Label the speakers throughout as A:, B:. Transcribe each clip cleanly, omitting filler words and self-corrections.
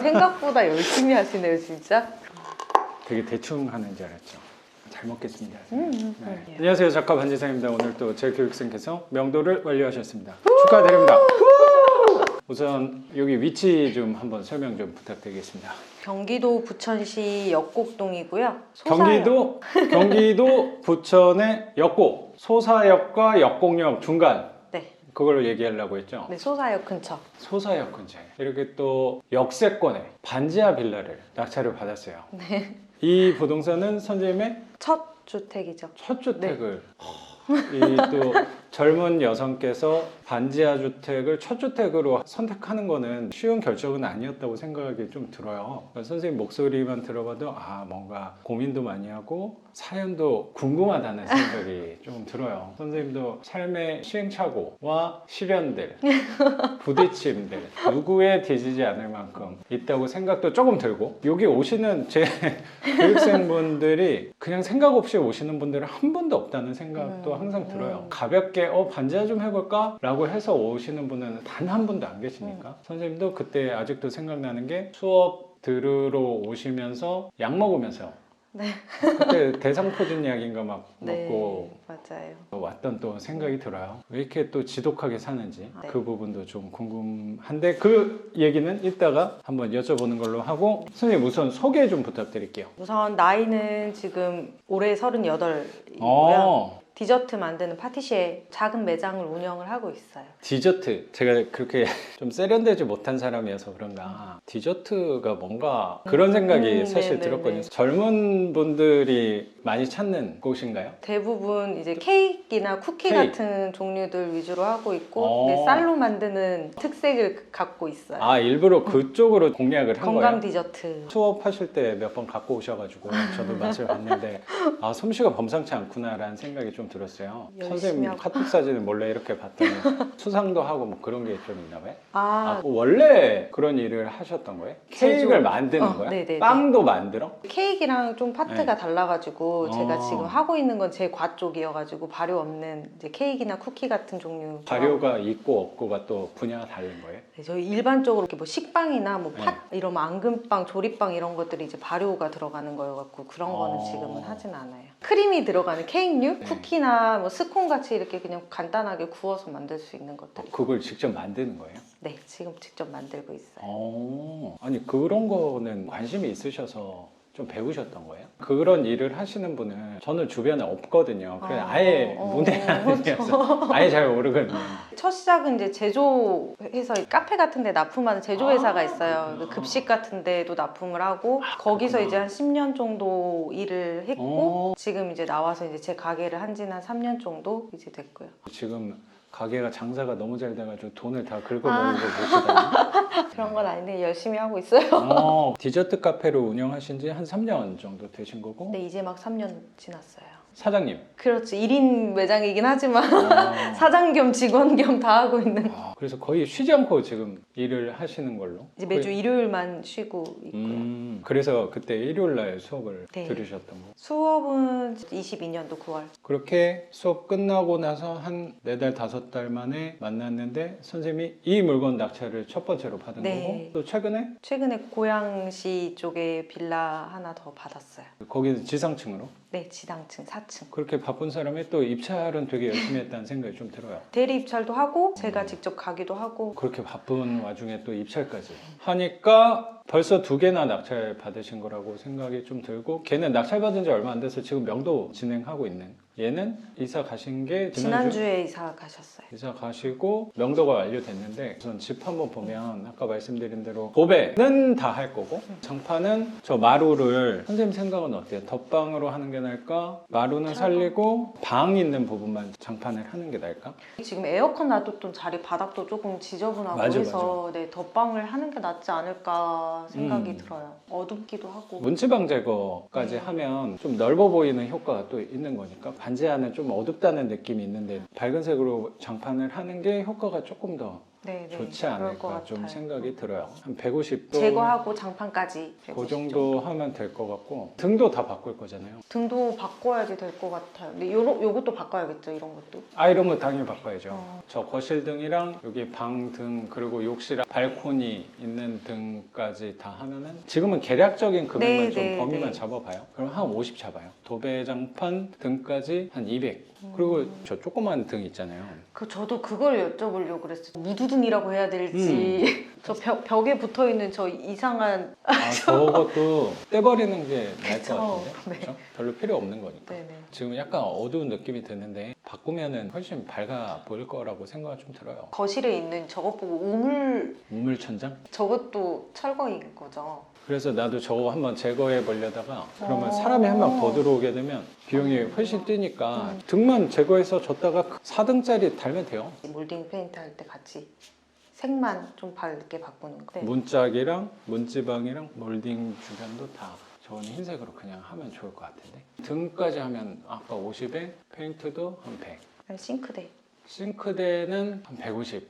A: 생각보다 열심히 하시네요, 진짜.
B: 되게 대충 하는 줄 알았죠. 잘 먹겠습니다. 네.
A: 예.
B: 안녕하세요, 작가 반지상입니다. 오늘 또 제교육생께서 명도를 완료하셨습니다. 축하드립니다. 우선 여기 위치 좀 한번 설명 좀 부탁드리겠습니다.
A: 경기도 부천시 역곡동이고요.
B: 경기도 부천의 역곡, 소사역과 역곡역 중간,
A: 네,
B: 그걸로 얘기하려고 했죠.
A: 네, 소사역 근처.
B: 소사역 근처에 이렇게 또 역세권에 반지하 빌라를 낙찰을 받았어요.
A: 네.
B: 이 부동산은 선생님의
A: 첫 주택이죠.
B: 첫 주택을 이 또 젊은 여성께서 반지하 주택을 첫 주택으로 선택하는 거는 쉬운 결정은 아니었다고 생각이 좀 들어요. 그러니까 선생님 목소리만 들어봐도 뭔가 고민도 많이 하고 사연도 궁금하다는 생각이 좀 들어요. 선생님도 삶의 시행착오와 시련들, 부딪힘들 누구에 뒤지지 않을 만큼 있다고 생각도 조금 들고, 여기 오시는 제 교육생분들이 그냥 생각 없이 오시는 분들은 한 분도 없다는 생각도 항상 들어요. 가볍게 반지하 좀 해볼까? 라고 해서 오시는 분은 단 한 분도 안 계시니까 선생님도 그때 아직도 생각나는 게 수업 들으러 오시면서 약 먹으면서
A: 네.
B: 그때 대상포진 약인가 막
A: 네,
B: 먹고
A: 맞아요.
B: 왔던 또 생각이 들어요. 왜 이렇게 또 지독하게 사는지
A: 네.
B: 그 부분도 좀 궁금한데 그 얘기는 이따가 한번 여쭤보는 걸로 하고, 선생님 우선 소개 좀 부탁드릴게요.
A: 우선 나이는 지금 올해 38이고요. 디저트 만드는 파티시에 작은 매장을 운영을 하고 있어요.
B: 디저트, 제가 그렇게 좀 세련되지 못한 사람이어서 그런가 디저트가 뭔가 그런 생각이 사실
A: 네네네.
B: 들었거든요. 젊은 분들이 많이 찾는 곳인가요?
A: 대부분 이제 케이크나 쿠키
B: 케이크.
A: 같은 종류들 위주로 하고 있고 네, 쌀로 만드는 특색을 갖고 있어요.
B: 일부러 그쪽으로 공략을 한
A: 건강
B: 거예요?
A: 디저트.
B: 수업하실 때 몇 번 갖고 오셔가지고 저도 맛을 봤는데 솜씨가 범상치 않구나라는 생각이 좀 들었어요.
A: 열심히
B: 선생님
A: 하고.
B: 카톡 사진을 몰래 이렇게 봤더니 수상도 하고 뭐 그런 게 좀 있나 봐요?
A: 뭐
B: 원래 그런 일을 하셨던 거예요? 케이크를 만드는 거야?
A: 네네네.
B: 빵도 만들어?
A: 케이크랑 좀 파트가
B: 네.
A: 달라가지고 제가 지금
B: 어.
A: 하고 있는 건 제 과 쪽이어가지고 발효 없는 이제 케이크나 쿠키 같은 종류.
B: 발효가 있고 없고가 또 분야가 다른 거예요?
A: 네, 저희 일반적으로 이렇게 뭐 식빵이나 뭐 팥
B: 네.
A: 이런 뭐 앙금빵, 조리빵 이런 것들이 이제 발효가 들어가는 거여갖고 그런 거는
B: 어.
A: 지금은 하진 않아요. 크림이 들어가는 케이크류,
B: 네.
A: 쿠키나 뭐 스콘 같이 이렇게 그냥 간단하게 구워서 만들 수 있는 것들.
B: 그걸 직접 만드는 거예요?
A: 네, 지금 직접 만들고 있어요.
B: 아니 그런 거는 관심이 있으셔서 좀 배우셨던 거예요? 그런 일을 하시는 분은 저는 주변에 없거든요. 그래서 아예 문외한이어서 아예 잘 모르거든요.
A: 첫 시작은 이제 제조해서 카페 같은 데 납품하는 제조회사가 있어요. 그 급식 같은 데도 납품을 하고 거기서
B: 그렇구나.
A: 이제 한 10년 정도 일을 했고 지금 이제 나와서 이제 제 가게를 한 지는 한 3년 정도 이제 됐고요.
B: 지금 가게가 장사가 너무 잘 돼가지고 돈을 다 긁어먹고 계시다니.
A: 그런 건 아닌데 열심히 하고 있어요.
B: 디저트 카페로 운영하신 지 한 3년 정도 되신 거고.
A: 네, 이제 막 3년 지났어요.
B: 사장님.
A: 그렇죠. 1인 매장이긴 하지만 사장 겸 직원 겸 다 하고 있는.
B: 그래서 거의 쉬지 않고 지금 일을 하시는 걸로.
A: 이제 매주 일요일만 쉬고 있고요.
B: 그래서 그때 일요일 날 수업을
A: 네.
B: 들으셨던 거.
A: 수업은 22년도 9월.
B: 그렇게 수업 끝나고 나서 한 4달, 5달 만에 만났는데 선생님이 이 물건 낙찰을 첫 번째로 받은
A: 네.
B: 거고, 또
A: 최근에 고양시 쪽에 빌라 하나 더 받았어요.
B: 거기는 지상층으로.
A: 네, 지상층 4층.
B: 그렇게 바쁜 사람이 또 입찰은 되게 열심히 했다는 생각이 좀 들어요.
A: 대리 입찰도 하고 제가 직접 가기도 하고.
B: 그렇게 바쁜 와중에 또 입찰까지 하니까 벌써 2개나 낙찰 받으신 거라고 생각이 좀 들고, 걔는 낙찰 받은 지 얼마 안 돼서 지금 명도 진행하고 있는, 얘는 이사 가신 게
A: 지난주에 이사 가셨어요.
B: 이사 가시고 명도가 완료됐는데, 우선 집 한번 보면 아까 말씀드린 대로 도배는 다 할 거고, 장판은 저 마루를 선생님 생각은 어때요? 덧방으로 하는 게 나을까? 마루는 살리고 방 있는 부분만 장판을 하는 게 나을까?
A: 지금 에어컨 놔뒀던 자리 바닥도 조금 지저분하고
B: 맞아,
A: 해서 네, 덧방을 하는 게 낫지 않을까 생각이 들어요. 어둡기도 하고.
B: 문지방 제거까지 하면 좀 넓어 보이는 효과가 또 있는 거니까, 반지하는 좀 어둡다는 느낌이 있는데 밝은 색으로 장판을 하는 게 효과가 조금 더
A: 네, 네.
B: 좋지
A: 그럴 것
B: 않을까 좀
A: 같아요.
B: 생각이 들어요. 한 150도
A: 제거하고 장판까지
B: 그
A: 150
B: 정도 하면 될 것 같고 등도 다 바꿀 거잖아요.
A: 등도 바꿔야지 될 것 같아요. 근데 요것도 바꿔야겠죠, 이런 것도.
B: 아 이런 거 당연히 바꿔야죠.
A: 어.
B: 저 거실 등이랑 여기 방 등 그리고 욕실 발코니 있는 등까지 다 하면은 지금은 계략적인 금액만
A: 네,
B: 좀
A: 네,
B: 범위만
A: 네.
B: 잡아봐요. 그럼 한 50 잡아요. 도배장판 등까지 한 200. 그리고 저 조그만 등 있잖아요.
A: 저도 그걸 여쭤보려고 그랬어요. 무두등이라고 해야 될지. 저 벽에 붙어 있는 저 이상한.
B: 아 저것도 떼버리는 게 나을 것
A: 그쵸.
B: 같은데.
A: 네.
B: 그렇죠? 별로 필요 없는 거니까.
A: 네네.
B: 지금 약간 어두운 느낌이 드는데 바꾸면은 훨씬 밝아 보일 거라고 생각이 좀 들어요.
A: 거실에 있는 저것 보고
B: 우물천장?
A: 저것도 철거인 거죠.
B: 그래서 나도 저거 한번 제거해 보려다가 그러면
A: 어.
B: 사람이 한 명 더 들어오게 되면 비용이 훨씬 뛰니까 등만 제거해서 줬다가 4등짜리 달면 돼요.
A: 몰딩 페인트 할 때 같이 색만 좀 밝게 바꾸는 거. 네.
B: 문짝이랑 문지방이랑 몰딩 주변도 다 저건 흰색으로 그냥 하면 좋을 것 같은데 등까지 하면 아까 50에 페인트도 한 100.
A: 싱크대.
B: 싱크대는 한 150.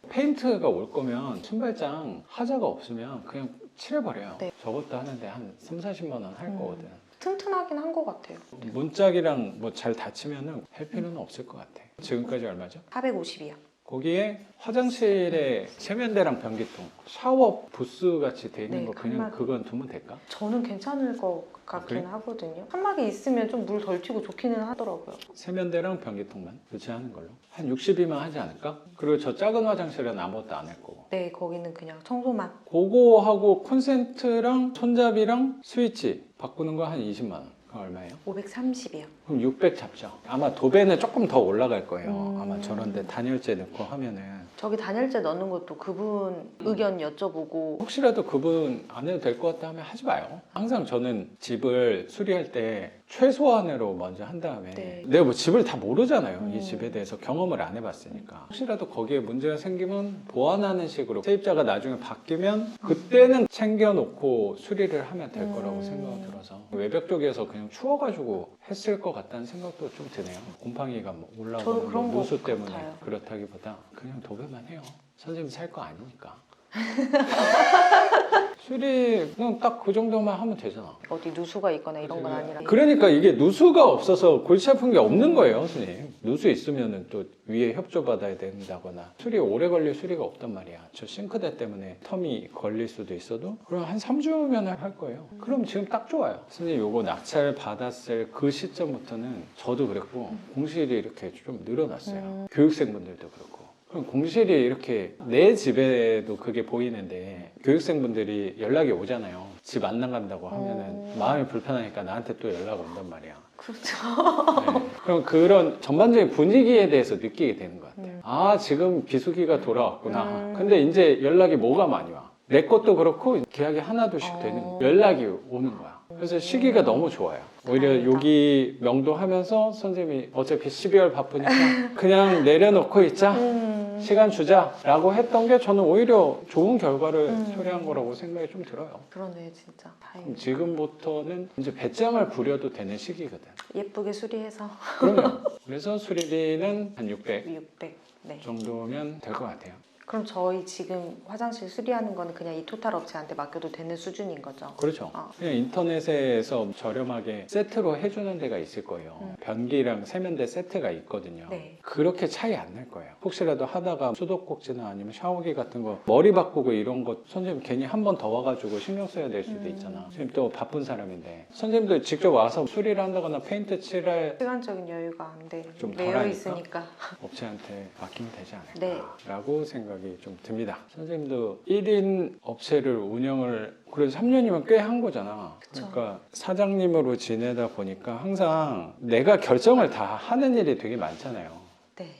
B: 페인트가 올 거면 신발장 하자가 없으면 그냥 칠해버려요.
A: 네.
B: 저것도 하는데 한 3, 40만 원 할 거거든.
A: 튼튼하긴 한 것 같아요.
B: 문짝이랑 뭐 잘 닫히면은 할 필요는 없을 것 같아. 지금까지 얼마죠?
A: 450이요.
B: 거기에 화장실에 세면대랑 변기통, 샤워 부스 같이 돼 있는
A: 네,
B: 거 그냥
A: 칸막.
B: 그건 두면 될까?
A: 저는 괜찮을 것 같긴
B: 그래?
A: 하거든요. 칸막이 있으면 좀 물 덜 튀고 좋기는 하더라고요.
B: 세면대랑 변기통만 교체하는 걸로 한 60이면 하지 않을까? 그리고 저 작은 화장실은 아무것도 안 할 거고.
A: 네, 거기는 그냥 청소만.
B: 그거하고 콘센트랑 손잡이랑 스위치 바꾸는 거 한 20만 원. 그거 얼마예요?
A: 530이요.
B: 그럼 600 잡죠. 아마 도배는 조금 더 올라갈 거예요.
A: 음.
B: 아마 저런데 단열재 넣고 하면은
A: 저기 단열재 넣는 것도 그분 의견 여쭤보고.
B: 혹시라도 그분 안 해도 될 것 같다 하면 하지 마요. 항상 저는 집을 수리할 때 최소한으로 먼저 한 다음에
A: 네.
B: 내가 뭐 집을 다 모르잖아요. 이 집에 대해서 경험을 안 해봤으니까. 혹시라도 거기에 문제가 생기면 보완하는 식으로 세입자가 나중에 바뀌면 그때는 챙겨놓고 수리를 하면 될 거라고 생각이 들어서 외벽 쪽에서 그냥 추워가지고 했을 것 같다는 생각도 좀 드네요. 곰팡이가 뭐
A: 저도
B: 올라오는
A: 그런
B: 뭐 누수
A: 것
B: 때문에
A: 같아요.
B: 그렇다기보다 그냥 도배만 해요. 선생님 살 거 아니니까. 수리는 딱 그 정도만 하면 되잖아.
A: 어디 누수가 있거나 이런 건 아니라.
B: 그러니까 이게 누수가 없어서 골치 아픈 게 없는 거예요, 선생님. 누수 있으면은 또 위에 협조 받아야 된다거나 수리 오래 걸릴 수리가 없단 말이야. 저 싱크대 때문에 텀이 걸릴 수도 있어도 그럼 한 3주면 할 거예요. 그럼 지금 딱 좋아요. 선생님 요거 낙찰 받았을 그 시점부터는 저도 그랬고 공실이 이렇게 좀 늘어났어요. 교육생분들도 그렇고. 그럼 공실이 이렇게 내 집에도 그게 보이는데 교육생분들이 연락이 오잖아요. 집 안 나간다고 하면은 마음이 불편하니까 나한테 또 연락 온단 말이야.
A: 그렇죠.
B: 네. 그럼 그런 전반적인 분위기에 대해서 느끼게 되는 것 같아요. 아, 지금 비수기가 돌아왔구나. 근데 이제 연락이 뭐가 많이 와. 내 것도 그렇고 계약이 하나둘씩 되는 연락이 오는 거야. 그래서 시기가 너무 좋아요. 오히려
A: 다행이다.
B: 여기 명도하면서 선생님이 어차피 12월 바쁘니까 그냥 내려놓고 있자. 시간 주자라고 했던 게 저는 오히려 좋은 결과를 초래한 거라고 생각이 좀 들어요.
A: 그러네, 진짜.
B: 그럼
A: 다행이다.
B: 지금부터는 이제 배짱을 부려도 되는 시기거든.
A: 예쁘게 수리해서
B: 그럼요. 그래서 수리비는 한 600
A: 600. 네.
B: 정도면 될 것 같아요.
A: 그럼 저희 지금 화장실 수리하는 거는 그냥 이 토탈 업체한테 맡겨도 되는 수준인 거죠?
B: 그렇죠.
A: 아.
B: 그냥 인터넷에서 저렴하게 세트로 해주는 데가 있을 거예요. 변기랑 세면대 세트가 있거든요.
A: 네.
B: 그렇게 차이 안 날 거예요. 혹시라도 하다가 수도꼭지나 아니면 샤워기 같은 거 머리 바꾸고 이런 거 선생님 괜히 한 번 더 와가지고 신경 써야 될 수도 있잖아. 선생님 또 바쁜 사람인데 선생님도 직접 와서 수리를 한다거나 페인트 칠할
A: 시간적인 여유가 안 돼.
B: 좀
A: 매여
B: 덜하니까?
A: 있으니까.
B: 업체한테 맡기면 되지 않을까
A: 네.
B: 라고 생각이 좀 듭니다. 선생님도 1인 업체를 운영을 그래도 3년이면 꽤 한 거잖아.
A: 그쵸.
B: 그러니까 사장님으로 지내다 보니까 항상 내가 결정을 다 하는 일이 되게 많잖아요.
A: 네.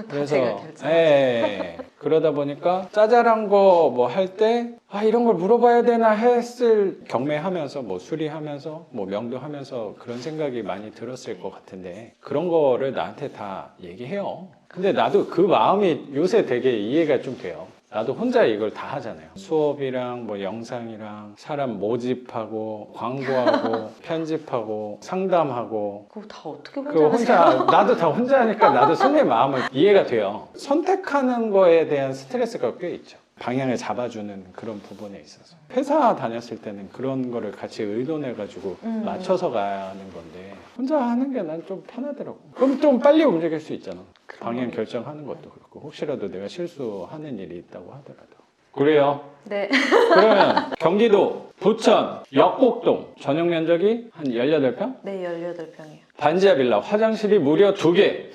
B: 그래서
A: 제가 결정하죠.
B: 그러다 보니까 짜잘한 거 뭐 할 때 아 이런 걸 물어봐야 되나 했을 경매하면서 뭐 수리하면서 뭐 명도하면서 그런 생각이 많이 들었을 것 같은데 그런 거를 나한테 다 얘기해요. 근데 나도 그 마음이 요새 되게 이해가 좀 돼요. 나도 혼자 이걸 다 하잖아요. 수업이랑 뭐 영상이랑 사람 모집하고 광고하고 편집하고 상담하고
A: 그거 다 어떻게
B: 그거
A: 혼자 하세요?
B: 나도 다 혼자 하니까 나도 선생님 마음을 이해가 돼요. 선택하는 거에 대한 스트레스가 꽤 있죠. 방향을 잡아주는 그런 부분에 있어서 회사 다녔을 때는 그런 거를 같이 의논해가지고 맞춰서 가는 건데 혼자 하는 게 난 좀 편하더라고. 그럼 좀 빨리 움직일 수 있잖아. 방향 결정하는 것도 그렇고 혹시라도 내가 실수하는 일이 있다고 하더라도. 그래요.
A: 네.
B: 그러면 경기도 부천 역곡동 전용 면적이 한 18평?
A: 네, 18평이요.
B: 반지하 빌라 화장실이 무려 2개.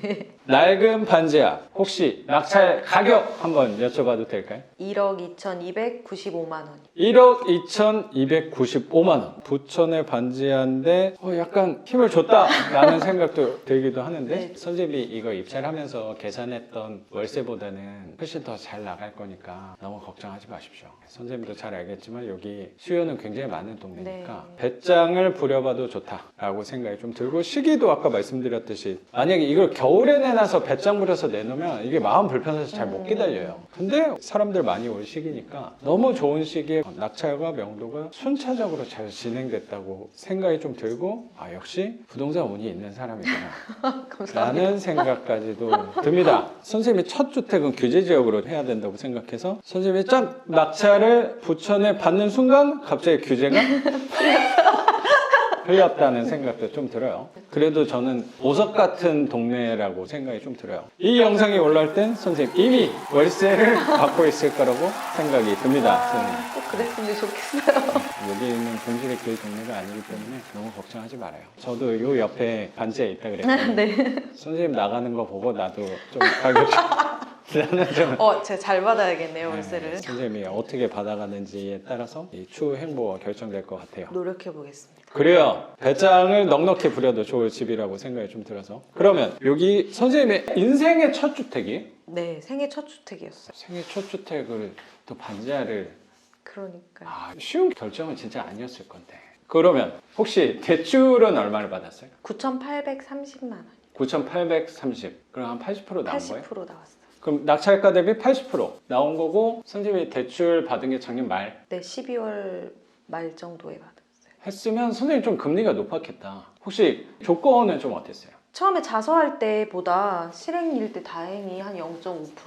A: 네.
B: 낡은 반지하 혹시 낙찰 가격 한번 여쭤봐도 될까요?
A: 1억 2,295만 원.
B: 1억 2,295만 원. 부천의 반지하인데 약간 힘을 줬다라는 생각도 들기도 하는데
A: 네.
B: 선생님이 이거 입찰 하면서 계산했던 월세보다는 훨씬 더 잘 나갈 거니까 너무 걱정하지 마십시오. 선생님도 잘 알겠지만 여기 수요는 굉장히 많은 동네니까
A: 네.
B: 배짱을 부려봐도 좋다라고 생각이 좀 들고 시기도 아까 말씀드렸듯이 만약에 이걸 겨울에 내놔서 배짱 부려서 내놓으면 이게 마음 불편해서 잘 못 기다려요. 근데 사람들 많이 올 시기니까 너무 좋은 시기에 낙찰과 명도가 순차적으로 잘 진행됐다고 생각이 좀 들고 역시 부동산 운이 있는 사람이구나
A: 감사합니다.
B: 라는 생각까지도 듭니다. 선생님이 첫 주택은 규제지역으로 해야 된다고 생각해서 선생님이 짠! 낙찰을 부천에 받는 순간 갑자기 규제가 흘렸다는 생각도 좀 들어요. 그래도 저는 보석 같은 동네라고 생각이 좀 들어요. 이 영상이 올라올 땐 선생님 이미 월세를 받고 있을 거라고 생각이 듭니다. 선생님.
A: 꼭 그랬으면 좋겠어요.
B: 여기는 공실의 교육 동네가 아니기 때문에 너무 걱정하지 말아요. 저도 요 옆에 반지하에 있다 그랬거든요.
A: 네.
B: 선생님 나가는 거 보고 나도 좀 가격 나는 좀
A: 제가 잘 받아야겠네요, 월세를.
B: 네, 선생님이 어떻게 받아가는지에 따라서 이 추후 행보가 결정될 것 같아요.
A: 노력해 보겠습니다.
B: 그래요. 배짱을 넉넉히 부려도 좋을 집이라고 생각이 좀 들어서. 그러면 여기 선생님의 인생의 첫 주택이
A: 네, 생애 첫 주택이었어요.
B: 생애 첫 주택을 또 반지하를
A: 그러니까요.
B: 쉬운 결정은 진짜 아니었을 건데. 그러면 혹시 대출은 얼마를 받았어요?
A: 9,830만 원.
B: 9,830. 그럼 한 80% 나온 거예요?
A: 80% 나왔어요.
B: 그럼 낙찰가 대비 80% 나온 거고 선생님이 대출 받은 게 작년 말
A: 네, 12월 말 정도에 받았어요.
B: 했으면 선생님 좀 금리가 높았겠다. 혹시 조건은 좀 어땠어요?
A: 처음에 자서할 때보다 실행일 때 다행히 한 0.5%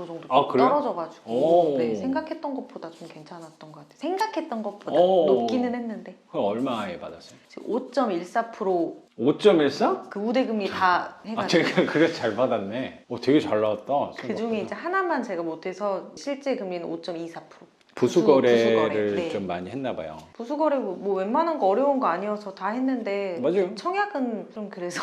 A: 정도
B: 그래요?
A: 떨어져가지고 네, 생각했던 것보다 좀 괜찮았던 것 같아요. 생각했던 것보다
B: 오.
A: 높기는 했는데
B: 그럼 얼마에 받았어요?
A: 지금 5.14%
B: 5.14?
A: 그 우대금리 다 해가지고
B: 제가 그래 잘 받았네. 되게 잘 나왔다.
A: 그 중에 이제 하나만 제가 못해서 실제 금리는 5.24%.
B: 부수거래를
A: 부수거래, 네.
B: 좀 많이 했나 봐요.
A: 부수거래 뭐 웬만한 거 어려운 거 아니어서 다 했는데
B: 맞아요.
A: 청약은 좀 그래서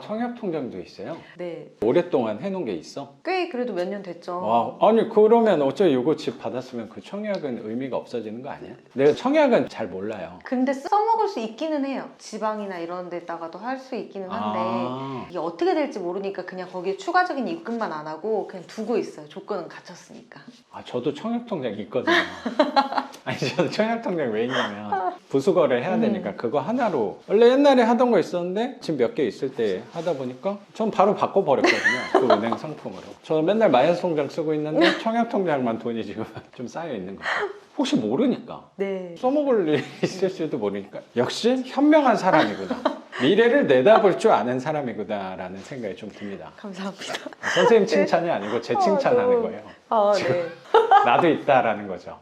B: 청약 통장도 있어요?
A: 네,
B: 오랫동안 해놓은 게 있어?
A: 꽤 그래도 몇 년 됐죠.
B: 와, 아니 그러면 어차피 이거 집 받았으면 그 청약은 의미가 없어지는 거 아니야? 내가 청약은 잘 몰라요.
A: 근데 써먹을 수 있기는 해요. 지방이나 이런 데다가도 할 수 있기는 한데 이게 어떻게 될지 모르니까 그냥 거기에 추가적인 입금만 안 하고 그냥 두고 있어요. 조건은 갖췄으니까.
B: 저도 청약 통장 있거든요. 아니 저도 청약 통장 왜 있냐면 부수거래 해야 되니까 그거 하나로 원래 옛날에 하던 거 있었는데 집 몇 개 있을 때 하다 보니까 전 바로 바꿔버렸거든요. 그 은행 상품으로. 저는 맨날 마이너스 통장 쓰고 있는데 청약 통장만 돈이 지금 좀 쌓여 있는 거죠. 혹시 모르니까
A: 네.
B: 써먹을 일이 있을 수도 모르니까 역시 현명한 사람이구나. 미래를 내다볼 줄 아는 사람이구나 라는 생각이 좀 듭니다.
A: 감사합니다.
B: 선생님 칭찬이 아니고 제 칭찬하는 거예요.
A: 네.
B: 나도 있다라는 거죠.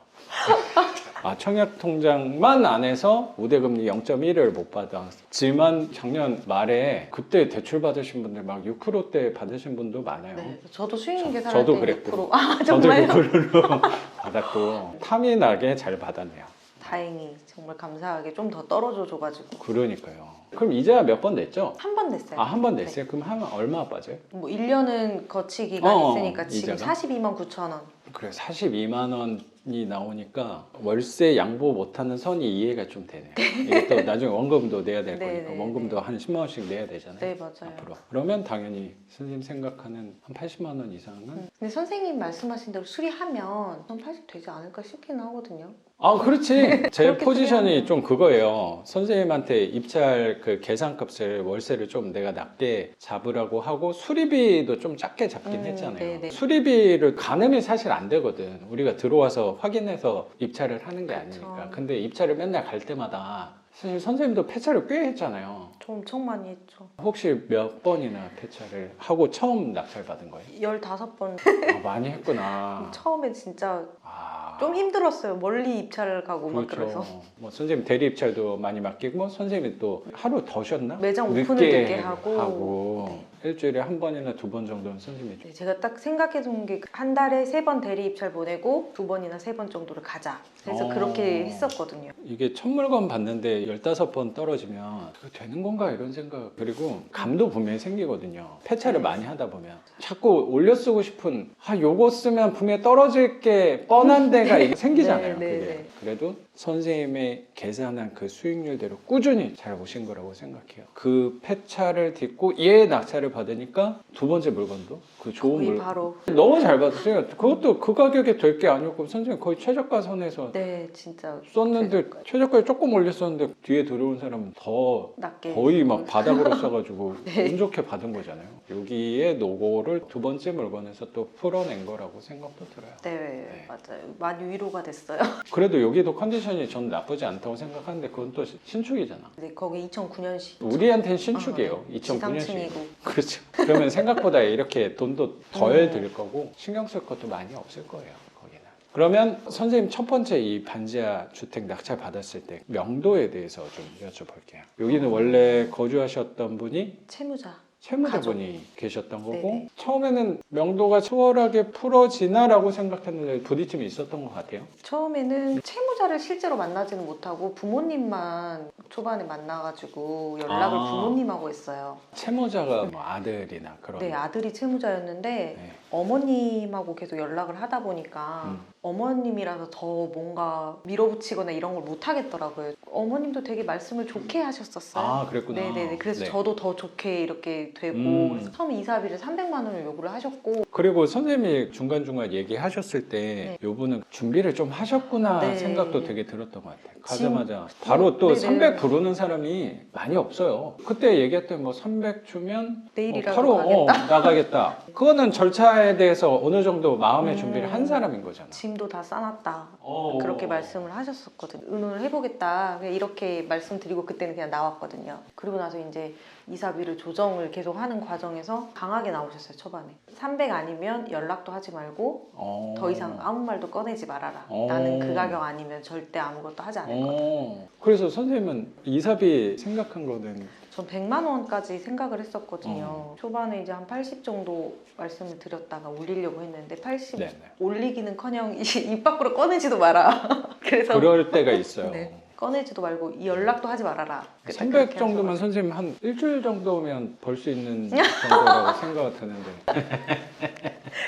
B: 청약 통장만 안 해서 우대금리 0.1을 못 받았지만 작년 말에 그때 대출 받으신 분들 막 6%대 받으신 분도 많아요.
A: 네. 저도 수익 계산할
B: 저도
A: 때
B: 그랬고.
A: 6%.
B: 저도
A: 정말요?
B: 그걸로 받았고 탐이 나게 잘 받았네요.
A: 다행히 정말 감사하게 좀 더 떨어져 줘가지고
B: 그러니까요. 그럼 이자 몇 번 냈죠?
A: 한 번 냈어요.
B: 한 번 냈어요? 그럼 얼마 빠져요?
A: 뭐 1년은 거치 기간이 있으니까 지금
B: 이자가?
A: 42만 9천 원.
B: 그래 42만 원이 나오니까 월세 양보 못하는 선이 이해가 좀 되네요. 이게 또 나중에 원금도 내야 될
A: 네,
B: 거니까
A: 네,
B: 원금도 한 10만 원씩 내야 되잖아요.
A: 네, 맞아요.
B: 앞으로. 그러면 당연히 선생님 생각하는 한 80만 원 이상은
A: 근데 선생님 말씀하신 대로 수리하면 한 80 되지 않을까 싶기는 하거든요.
B: 아, 그렇지. 제
A: 그렇게
B: 포지션이
A: 생각해요.
B: 좀 그거예요. 선생님한테 입찰 그 계산값을 월세를 좀 내가 낮게 잡으라고 하고 수리비도 좀 작게 잡긴 했잖아요.
A: 네네.
B: 수리비를 가늠이 사실 안 되거든. 우리가 들어와서 확인해서 입찰을 하는 게
A: 그쵸.
B: 아니니까. 근데 입찰을 맨날 갈 때마다 사실 선생님도 폐차를 꽤 했잖아요.
A: 저 엄청 많이 했죠.
B: 혹시 몇 번이나 폐차를 하고 처음 낙찰 받은 거예요?
A: 15번.
B: 아, 많이 했구나.
A: 처음에 진짜
B: 아,
A: 좀 힘들었어요. 멀리 입찰을 가고 막
B: 그렇죠.
A: 그래서.
B: 뭐 선생님 대리 입찰도 많이 맡기고 선생님이 또 하루 더 쉬었나?
A: 매장 오픈을 늦게 하고. 네.
B: 일주일에 한 번이나 두 번 정도는 선생님이
A: 네, 제가 딱 생각해 둔 게 한 달에 3번 대리 입찰 보내고 2번이나 3번 정도를 가자. 그래서 그렇게 했었거든요.
B: 이게 첫 물건 봤는데 15번 떨어지면 그거 되는 건가 이런 생각. 그리고 감도 분명히 생기거든요. 폐차를 많이 하다 보면 자꾸 올려 쓰고 싶은 요거 쓰면 분명히 떨어질 게 뻔한 데가 생기잖아요.
A: 네, 네,
B: 그게.
A: 네.
B: 그래도 선생님의 계산한 그 수익률대로 꾸준히 잘 오신 거라고 생각해요. 그 폐차를 딛고 얘 낙찰을 받으니까 두 번째 물건도 그 좋은
A: 거의
B: 물건
A: 바로.
B: 너무 잘 받았어요. 그것도 그 가격에 될 게 아니었고 선생님 거의 최저가 선에서
A: 네, 진짜
B: 썼는데 최저가에 조금 올렸었는데 뒤에 들어온 사람은 더
A: 낮게.
B: 거의 막 바닥으로 써가지고
A: 네.
B: 운 좋게 받은 거잖아요. 여기에 노고를 두 번째 물건에서 또 풀어낸 거라고 생각도 들어요.
A: 네, 맞아요. 많이 위로가 됐어요.
B: 그래도 여기도 컨디션이 전 나쁘지 않다고 생각하는데 그건 또 신축이잖아.
A: 네, 거기 2009년식.
B: 우리한테는 신축이에요. 2009년식.
A: 지상층이고.
B: 그렇죠. 그러면 생각보다 이렇게 돈도 덜 들 거고 신경 쓸 것도 많이 없을 거예요. 거기는. 그러면 선생님 첫 번째 이 반지하 주택 낙찰 받았을 때 명도에 대해서 좀 여쭤볼게요. 여기는 원래 거주하셨던 분이
A: 채무자.
B: 채무자분이 계셨던 거고
A: 네네.
B: 처음에는 명도가 수월하게 풀어지나라고 생각했는데 부딪힘이 있었던 것 같아요.
A: 처음에는 채무자를 실제로 만나지는 못하고 부모님만 초반에 만나가지고 연락을
B: 아.
A: 부모님하고 했어요.
B: 채무자가 뭐 아들이나 그런.
A: 네, 아들이 채무자였는데
B: 네.
A: 어머님하고 계속 연락을 하다 보니까
B: 음.
A: 어머님이라서 더 뭔가 밀어붙이거나 이런 걸 못 하겠더라고요. 어머님도 되게 말씀을 좋게 하셨었어요.
B: 아, 그랬구나.
A: 네네네. 그래서
B: 네.
A: 저도 더 좋게 이렇게 되고 그래서 처음에 이사비를 300만 원을 요구를 하셨고
B: 그리고 선생님이 중간중간 얘기하셨을 때 요분은 준비를 좀 하셨구나
A: 네.
B: 생각도 되게 들었던 것 같아요. 가자마자 바로 또
A: 네네.
B: 300 부르는 사람이 많이 없어요. 그때 얘기했던 뭐 300 주면
A: 내일이라도
B: 바로
A: 가겠다.
B: 나가겠다. 그거는 절차에 대해서 어느 정도 마음의
A: 음.
B: 준비를 한 사람인 거잖아.
A: 짐도 다 싸놨다.
B: 어.
A: 그렇게 말씀을 하셨었거든요. 의논을 해보겠다. 그냥 이렇게 말씀드리고 그때는 그냥 나왔거든요. 그리고 나서 이제 이사비를 조정을 계속 하는 과정에서 강하게 나오셨어요, 초반에. 300 아니면 연락도 하지 말고 더 이상 아무 말도 꺼내지 말아라. 나는 그 가격 아니면 절대 아무것도 하지 않을 거다.
B: 그래서 선생님은 이사비 생각한 거는
A: 전 100만 원까지 생각을 했었거든요. 초반에 이제 한 80 정도 말씀을 드렸다가 올리려고 했는데 80
B: 네네.
A: 올리기는커녕 입 밖으로 꺼내지도 마라. 그래서
B: 그럴 때가 있어요.
A: 네. 꺼내지도 말고 이 연락도 하지 말아라.
B: 300 정도면 선생님 한 일주일 정도면 벌 수 있는 정도라고 생각이 드는데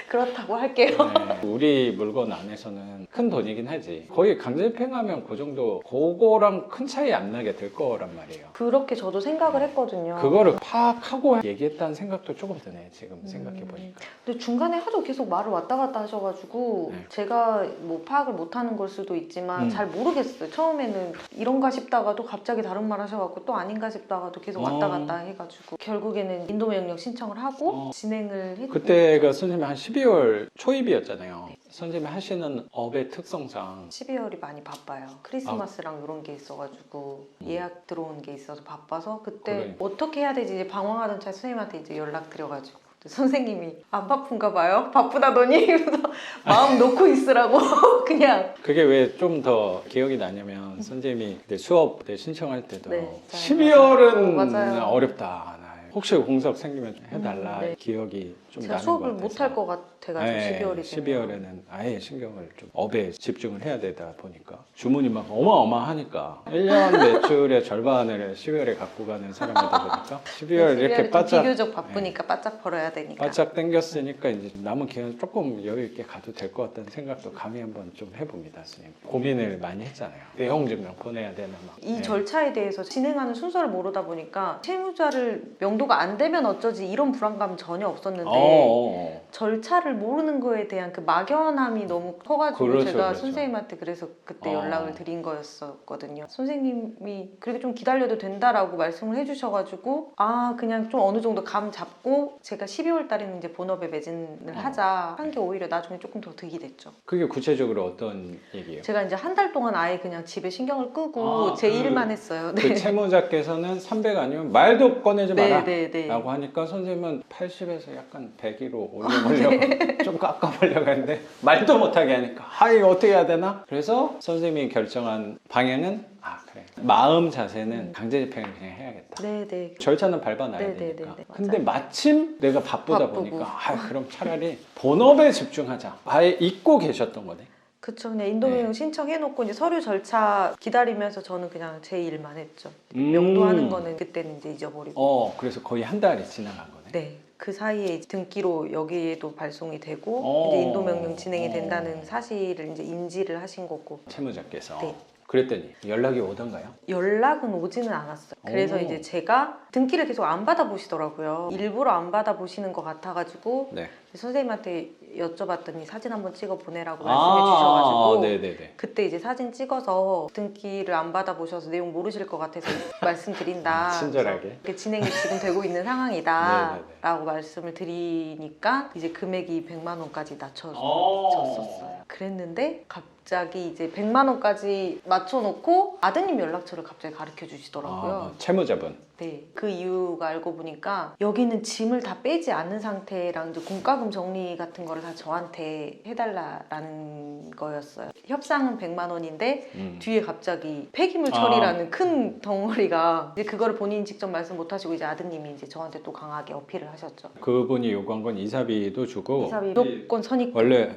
A: 그렇다고 할게요.
B: 네, 우리 물건 안에서는 큰 돈이긴 하지. 거의 강제팽하면 그 정도 그거랑 큰 차이 안 나게 될 거란 말이에요.
A: 그렇게 저도 생각을 했거든요.
B: 그거를 파악하고 얘기했다는 생각도 조금 드네 지금 생각해보니까.
A: 근데 중간에 하도 계속 말을 왔다 갔다 하셔가지고
B: 네.
A: 제가 뭐 파악을 못하는 걸 수도 있지만 잘 모르겠어요. 처음에는 이런가 싶다가도 갑자기 다른 말 하셔갖고 또 아닌가 싶다가도 계속 왔다 갔다 해가지고 결국에는 인도명령 신청을 하고 진행을 했고
B: 그때가 선생님 한 12월 초입이었잖아요. 선생님이 하시는 업의 특성상
A: 12월이 많이 바빠요. 크리스마스랑 이런 게 있어가지고 예약 들어온 게 있어서 바빠서 그때
B: 그러니까.
A: 어떻게 해야 되지 이제 방황하던 차에 선생님한테 이제 연락 드려가지고 선생님이 안 바쁜가 봐요? 바쁘다더니 이러면서 마음 놓고 있으라고 그냥
B: 그게 왜 좀 더 기억이 나냐면 선생님이 그때 수업 때 신청할 때도
A: 네,
B: 12월은
A: 맞아요.
B: 어렵다. 혹시 공석 생기면 해달라.
A: 네.
B: 기억이 좀
A: 제가
B: 나는
A: 수업을
B: 것
A: 못 할
B: 같아서.
A: 것 같아가지고 12월이
B: 12월에는 아예 신경을 좀 업에 집중을 해야 되다 보니까 주문이 막 어마어마하니까 1년 매출의 절반을 12월에 갖고 가는 사람이다 보니까 12월 이렇게 바짝
A: 비교적 바쁘니까 바짝 벌어야 되니까
B: 바짝 당겼으니까 이제 남은 기간 조금 여유 있게 가도 될 것 같다는 생각도 감히 한번 좀 해봅니다, 스님. 고민을 많이 했잖아요. 내용 증명 보내야 되는 막.
A: 이 절차에 대해서 진행하는 순서를 모르다 보니까 채무자를 명도 매도가 안 되면 어쩌지 이런 불안감은 전혀 없었는데 절차를 모르는 거에 대한 그 막연함이 너무 커가지고
B: 그렇죠,
A: 제가
B: 그렇죠.
A: 선생님한테 그래서 그때
B: 어.
A: 연락을 드린 거였었거든요. 선생님이 그렇게 좀 기다려도 된다라고 말씀을 해주셔가지고 아 그냥 좀 어느 정도 감 잡고 제가 12월 달에는 이제 본업에 매진을 하자 한 게 오히려 나중에 조금 더 득이 됐죠.
B: 그게 구체적으로 어떤 얘기예요?
A: 제가 이제 한 달 동안 아예 그냥 집에 신경을 끄고 제 일만 했어요.
B: 그 채무자께서는 300 아니면 말도 꺼내지 마라
A: 네.
B: 라고 하니까 선생님은 80에서 약간 100으로 올려보려고 좀 깎아보려고 했는데 말도 못하게 하니까 아 이거 어떻게 해야 되나? 그래서 선생님이 결정한 방향은 아 그래 마음 자세는 강제 집행을 그냥 해야겠다.
A: 네네.
B: 절차는 밟아놔야
A: 네네네네.
B: 되니까.
A: 맞아요.
B: 근데 마침 내가 바쁘다
A: 바쁘고.
B: 보니까 아 그럼 차라리 본업에 집중하자. 아예 잊고 계셨던 거네.
A: 그쵸. 그냥 인도명령 신청해놓고 이제 서류 절차 기다리면서 저는 그냥 제 일만 했죠. 명도하는 거는 그때는 이제 잊어버리고.
B: 그래서 거의 한 달이 지나간 거네.
A: 네. 그 사이에 등기로 여기에도 발송이 되고 이제 인도명령 진행이 된다는 사실을 이제 인지를 하신 거고.
B: 채무자께서.
A: 네.
B: 그랬더니 연락이 오던가요?
A: 연락은 오지는 않았어요. 그래서 이제 제가 등기를 계속 안 받아보시더라고요. 일부러 안 받아보시는 것 같아가지고
B: 네.
A: 선생님한테 여쭤봤더니 사진 한번 찍어 보내라고 말씀해 주셔가지고
B: 네네네.
A: 그때 이제 사진 찍어서 등기를 안 받아보셔서 내용 모르실 것 같아서 말씀드린다.
B: 친절하게.
A: 이렇게 진행이 지금 되고 있는 상황이다
B: 네네네.
A: 라고 말씀을 드리니까 이제 금액이 100만 원까지 낮춰졌었어요. 그랬는데 갑자기 이제 100만 원까지 맞춰놓고 아드님 연락처를 갑자기 가르쳐 주시더라고요.
B: 채무자분.
A: 네, 그 이유가 알고 보니까 여기는 짐을 다 빼지 않는 상태랑 이제 공과금 정리 같은 거를 다 저한테 해달라는 거였어요. 협상은 100만 원인데 뒤에 갑자기 폐기물 처리라는 큰 덩어리가 이제 그거를 본인이 직접 말씀 못 하시고 이제 아드님이 이제 저한테 또 강하게 어필을 하셨죠.
B: 그분이 요구한 건 이사비도 주고
A: 이사비 무조건 선입금.
B: 원래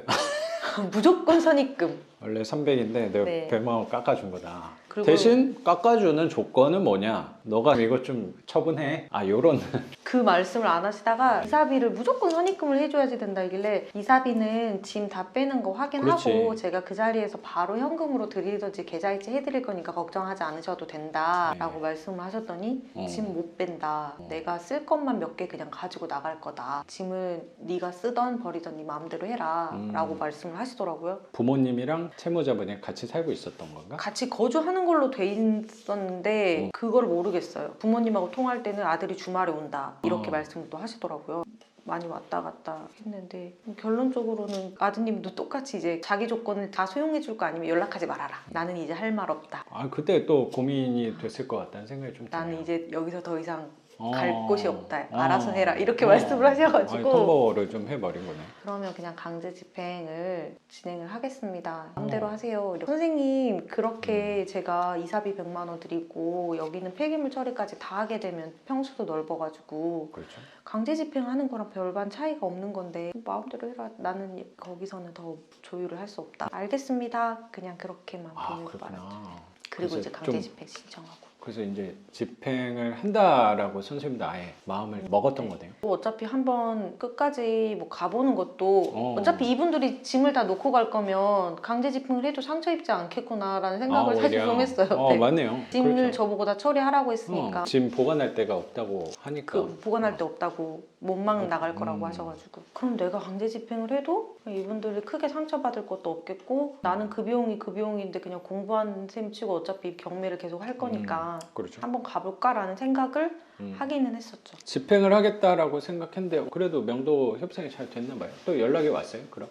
A: 무조건 선입금.
B: 원래 300인데 내가
A: 네.
B: 100만 원 깎아준 거다.
A: 그리고
B: 대신 깎아주는 조건은 뭐냐? 너가 이거 좀 처분해. 요런.
A: 그 말씀을 안 하시다가 이사비를 무조건 선입금을 해줘야지 된다길래 이사비는 짐 다 빼는 거 확인하고
B: 그렇지.
A: 제가 그 자리에서 바로 현금으로 드리든지 계좌이체 해드릴 거니까 걱정하지 않으셔도 된다라고
B: 네.
A: 말씀을 하셨더니 짐 못 뺀다. 내가 쓸 것만 몇 개 그냥 가지고 나갈 거다. 짐을 네가 쓰던 버리던 네 마음대로 해라 라고 말씀을 하시더라고요.
B: 부모님이랑 채무자분이 같이 살고 있었던 건가?
A: 같이 거주하는 걸로 돼 있었는데 그걸 모르겠어요. 부모님하고 통화할 때는 아들이 주말에 온다 이렇게 말씀도 하시더라고요. 많이 왔다 갔다 했는데 결론적으로는 아드님도 똑같이 이제 자기 조건을 다 수용해 줄 거 아니면 연락하지 말아라. 나는 이제 할 말 없다.
B: 그때 또 고민이 됐을 것 같다는 생각이 좀 드네요.
A: 나는 이제 여기서 더 이상 갈 곳이 없다. 알아서 해라. 이렇게 말씀을 하셔가지고
B: 통보를 좀 해버린 거네.
A: 그러면 그냥 강제 집행을 진행을 하겠습니다. 마음대로 하세요. 선생님 그렇게 제가 이사비 100만 원 드리고 여기는 폐기물 처리까지 다 하게 되면 평수도 넓어가지고
B: 그렇죠.
A: 강제 집행하는 거랑 별반 차이가 없는 건데 마음대로 해라. 나는 거기서는 더 조율을 할 수 없다. 알겠습니다. 그냥 그렇게만 보내고
B: 그렇구나.
A: 말았죠. 그리고
B: 그래서
A: 이제 강제
B: 좀-
A: 집행 신청하고.
B: 그래서 이제 집행을 한다라고 선생님도 아예 마음을 먹었던 거네요.
A: 뭐 어차피 한번 끝까지 뭐 가보는 것도
B: 어.
A: 어차피 이분들이 짐을 다 놓고 갈 거면 강제 집행을 해도 상처 입지 않겠구나라는 생각을 사실
B: 오히려.
A: 좀 했어요. 네.
B: 맞네요.
A: 짐을
B: 그렇죠.
A: 저보고 다 처리하라고 했으니까
B: 짐 보관할 데가 없다고 하니까.
A: 그 보관할 데 없다고 몸만 나갈 거라고 하셔가지고 그럼 내가 강제 집행을 해도 이분들이 크게 상처받을 것도 없겠고 나는 그 비용이 그 비용인데 그냥 공부한 셈 치고 어차피 경매를 계속 할 거니까
B: 그렇죠.
A: 한번 가볼까라는 생각을 하기는 했었죠.
B: 집행을 하겠다라고 생각했는데 그래도 명도 협상이 잘 됐나 봐요. 또 연락이 왔어요. 그럼?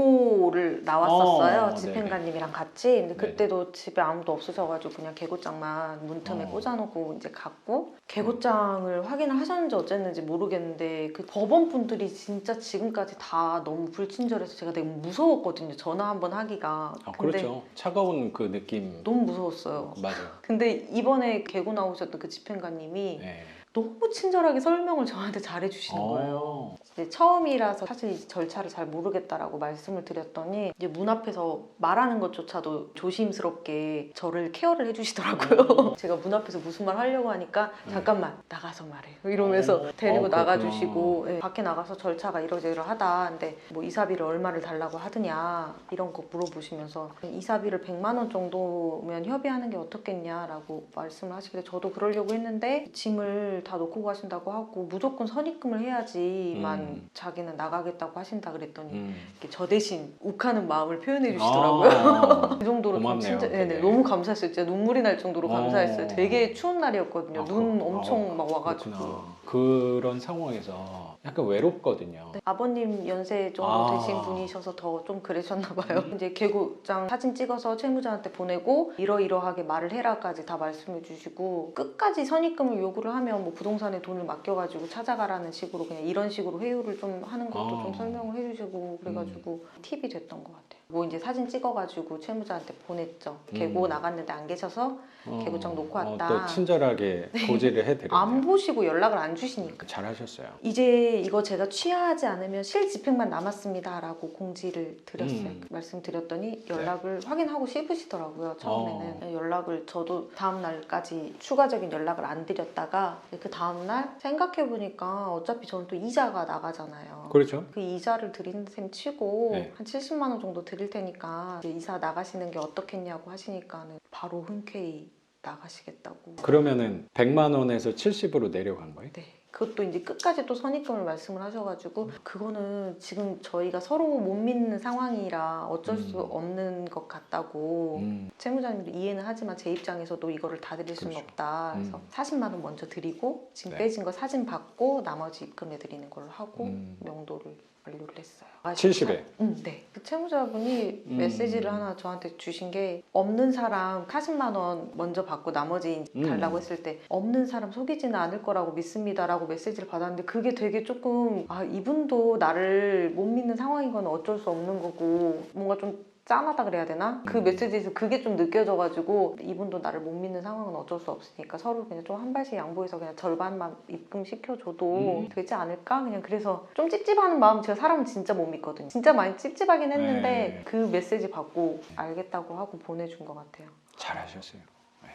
A: 계고를 나왔었어요.
B: 네네.
A: 집행관님이랑 같이. 근데 그때도 집에 아무도 없으셔가지고 그냥 계고장만 문틈에 꽂아놓고 이제 갔고 계고장을 확인을 하셨는지 어쨌는지 모르겠는데 그 법원 분들이 진짜 지금까지 다 너무 불친절해서 제가 되게 무서웠거든요. 전화 한번 하기가. 근데
B: 그렇죠. 차가운 그 느낌.
A: 너무 무서웠어요.
B: 맞아요.
A: 근데 이번에 계고 나오셨던 그 집행관님이
B: 네.
A: 너무 친절하게 설명을 저한테 잘해주시는 거예요. 이제 처음이라서 사실 이 절차를 잘 모르겠다라고 말씀을 드렸더니 이제 문 앞에서 말하는 것조차도 조심스럽게 저를 케어를 해주시더라고요. 제가 문 앞에서 무슨 말 하려고 하니까 잠깐만 나가서 말해 이러면서 데리고
B: 그렇구나.
A: 나가주시고 예, 밖에 나가서 절차가 이러저러하다. 근데 뭐 이사비를 얼마를 달라고 하느냐 이런 거 물어보시면서 이사비를 100만 원 정도면 협의하는 게 어떻겠냐라고 말씀을 하시길래 저도 그러려고 했는데 짐을 돈을 다 놓고 가신다고 하고 무조건 선입금을 해야지만 자기는 나가겠다고 하신다 그랬더니 이렇게 저 대신 욱하는 마음을 표현해 주시더라고요. 그 정도로 좀
B: 고맙네요,
A: 진짜
B: 되게.
A: 네네, 너무 감사했어요. 진짜 눈물이 날 정도로 감사했어요. 되게 추운 날이었거든요. 눈 엄청 막 와가지고.
B: 그렇구나. 그런 상황에서 약간 외롭거든요.
A: 네, 아버님 연세 정도 되신 분이셔서 더 좀 그러셨나 봐요. 이제 개구장 사진 찍어서 채무자한테 보내고 이러이러하게 말을 해라까지 다 말씀해 주시고 끝까지 선입금을 요구를 하면 뭐 부동산에 돈을 맡겨가지고 찾아가라는 식으로 그냥 이런 식으로 회유를 좀 하는 것도 좀 설명을 해주시고 그래가지고 팁이 됐던 것 같아요. 뭐 이제 사진 찍어가지고 채무자한테 보냈죠. 개고 나갔는데 안 계셔서 개구장 놓고 왔다.
B: 또 친절하게 고지를 해드렸네요.
A: 안 보시고 연락을 안 주시니까.
B: 잘하셨어요.
A: 이제 이거 제가 취하하지 않으면 실집행만 남았습니다 라고 공지를 드렸어요. 말씀드렸더니 연락을 확인하고 씹으시더라고요. 처음에는 연락을 저도 다음 날까지 추가적인 연락을 안 드렸다가 그 다음날 생각해보니까 어차피 저는 또 이자가 나가잖아요.
B: 그렇죠.
A: 그 이자를 드리는 셈 치고
B: 네.
A: 한 70만 원 정도 드릴 테니까 이제 이사 나가시는 게 어떻겠냐고 하시니까는 바로 흔쾌히 나가시겠다고.
B: 그러면은 100만 원에서 70으로 내려간 거예요?
A: 네. 그것도 이제 끝까지 또 선입금을 말씀을 하셔가지고 그거는 지금 저희가 서로 못 믿는 상황이라 어쩔 수 없는 것 같다고 채무자님도 이해는 하지만 제 입장에서도 이거를 다 드릴 수는
B: 그렇죠.
A: 없다. 그래서 40만 원 먼저 드리고 지금
B: 네.
A: 빼진 거 사진 받고 나머지 입금해 드리는 걸로 하고 명도를 완료를 했어요.
B: 70에?
A: 네. 그 채무자분이 메시지를 하나 저한테 주신 게 없는 사람 40만 원 먼저 받고 나머지 달라고 했을 때 없는 사람 속이지는 않을 거라고 믿습니다라고 메시지를 받았는데 그게 되게 조금 이분도 나를 못 믿는 상황인 건 어쩔 수 없는 거고 뭔가 좀 짠하다 그래야 되나? 그 메시지에서 그게 좀 느껴져가지고 이분도 나를 못 믿는 상황은 어쩔 수 없으니까 서로 그냥 좀 한 발씩 양보해서 그냥 절반만 입금시켜줘도 되지 않을까? 그냥 그래서 좀 찝찝하는 마음 제가 사람은 진짜 못 믿거든요. 진짜 많이 찝찝하긴 했는데
B: 네.
A: 그 메시지 받고 알겠다고 하고 보내준 것 같아요.
B: 잘하셨어요. 네.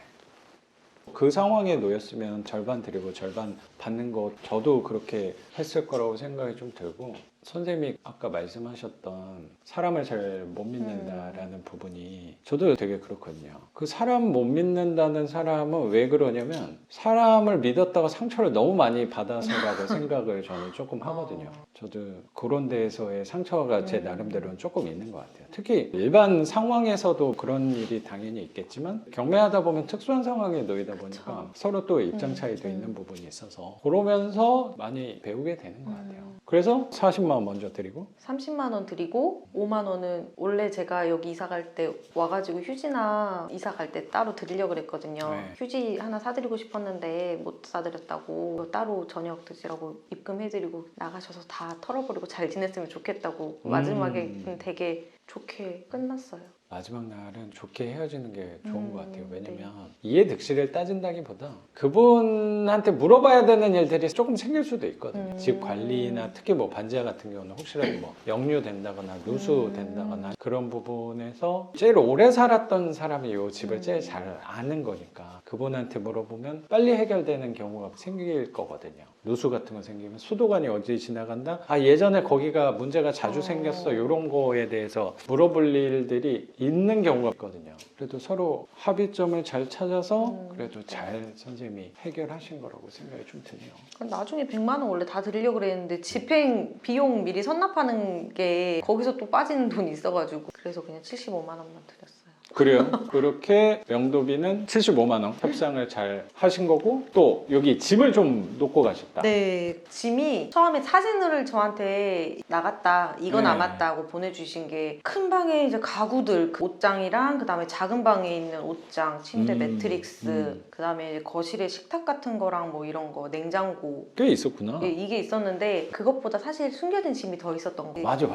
B: 그 상황에 놓였으면 절반 드리고 절반 받는 거 저도 그렇게 했을 거라고 생각이 좀 들고 선생님이 아까 말씀하셨던 사람을 잘 못 믿는다라는 부분이 저도 되게 그렇거든요. 그 사람 못 믿는다는 사람은 왜 그러냐면 사람을 믿었다가 상처를 너무 많이 받아서라고 생각을 저는 조금 하거든요. 저도 그런 데에서의 상처가 제 나름대로는 조금 있는 것 같아요. 특히 일반 상황에서도 그런 일이 당연히 있겠지만 경매하다 보면 특수한 상황에 놓이다 보니까 서로 또 입장 차이도 있는 부분이 있어서 그러면서 많이 배우게 되는 것 같아요. 그래서 40만 원 먼저 드리고
A: 30만 원 드리고 5만 원은 원래 제가 여기 이사 갈 때 와가지고 휴지나 이사 갈 때 따로 드리려고 그랬거든요.
B: 네.
A: 휴지 하나 사드리고 싶었는데 못 사드렸다고 따로 저녁 드시라고 입금해드리고 나가셔서 다 털어버리고 잘 지냈으면 좋겠다고 마지막에 되게 좋게 끝났어요.
B: 마지막 날은 좋게 헤어지는 게 좋은 것 같아요. 왜냐면
A: 네.
B: 이해득실을 따진다기보다 그분한테 물어봐야 되는 일들이 조금 생길 수도 있거든요. 집 관리나 특히 뭐 반지하 같은 경우는 혹시라도 뭐 역류된다거나 누수된다거나 그런 부분에서 제일 오래 살았던 사람이 이 집을 제일 잘 아는 거니까 그분한테 물어보면 빨리 해결되는 경우가 생길 거거든요. 누수 같은 거 생기면 수도관이 어디 지나간다? 예전에 거기가 문제가 자주 생겼어. 이런 거에 대해서 물어볼 일들이 있는 경우가 있거든요. 그래도 서로 합의점을 잘 찾아서 그래도 잘 선생님이 해결하신 거라고 생각이 좀 드네요.
A: 나중에 100만 원 원래 다 드리려고 그랬는데 집행 비용 미리 선납하는 게 거기서 또 빠지는 돈이 있어가지고 그래서 그냥 75만 원만 드렸어요.
B: 그래요. 그렇게 명도비는 75만 원 협상을 잘 하신 거고 또 여기 짐을 좀 놓고 가셨다.
A: 네, 짐이 처음에 사진을 저한테 나갔다, 이거
B: 네.
A: 남았다고 보내주신 게 큰 방에 이제 가구들, 그 옷장이랑 그 다음에 작은 방에 있는 옷장, 침대 매트릭스, 그 다음에 이제 거실에 식탁 같은 거랑 뭐 이런 거, 냉장고.
B: 꽤 있었구나.
A: 예, 이게 있었는데 그것보다 사실 숨겨진 짐이 더 있었던 거예요.
B: 맞아.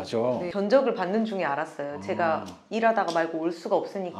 A: 네, 견적을 받는 중에 알았어요. 제가 일하다가 말고 올 수가 없으니까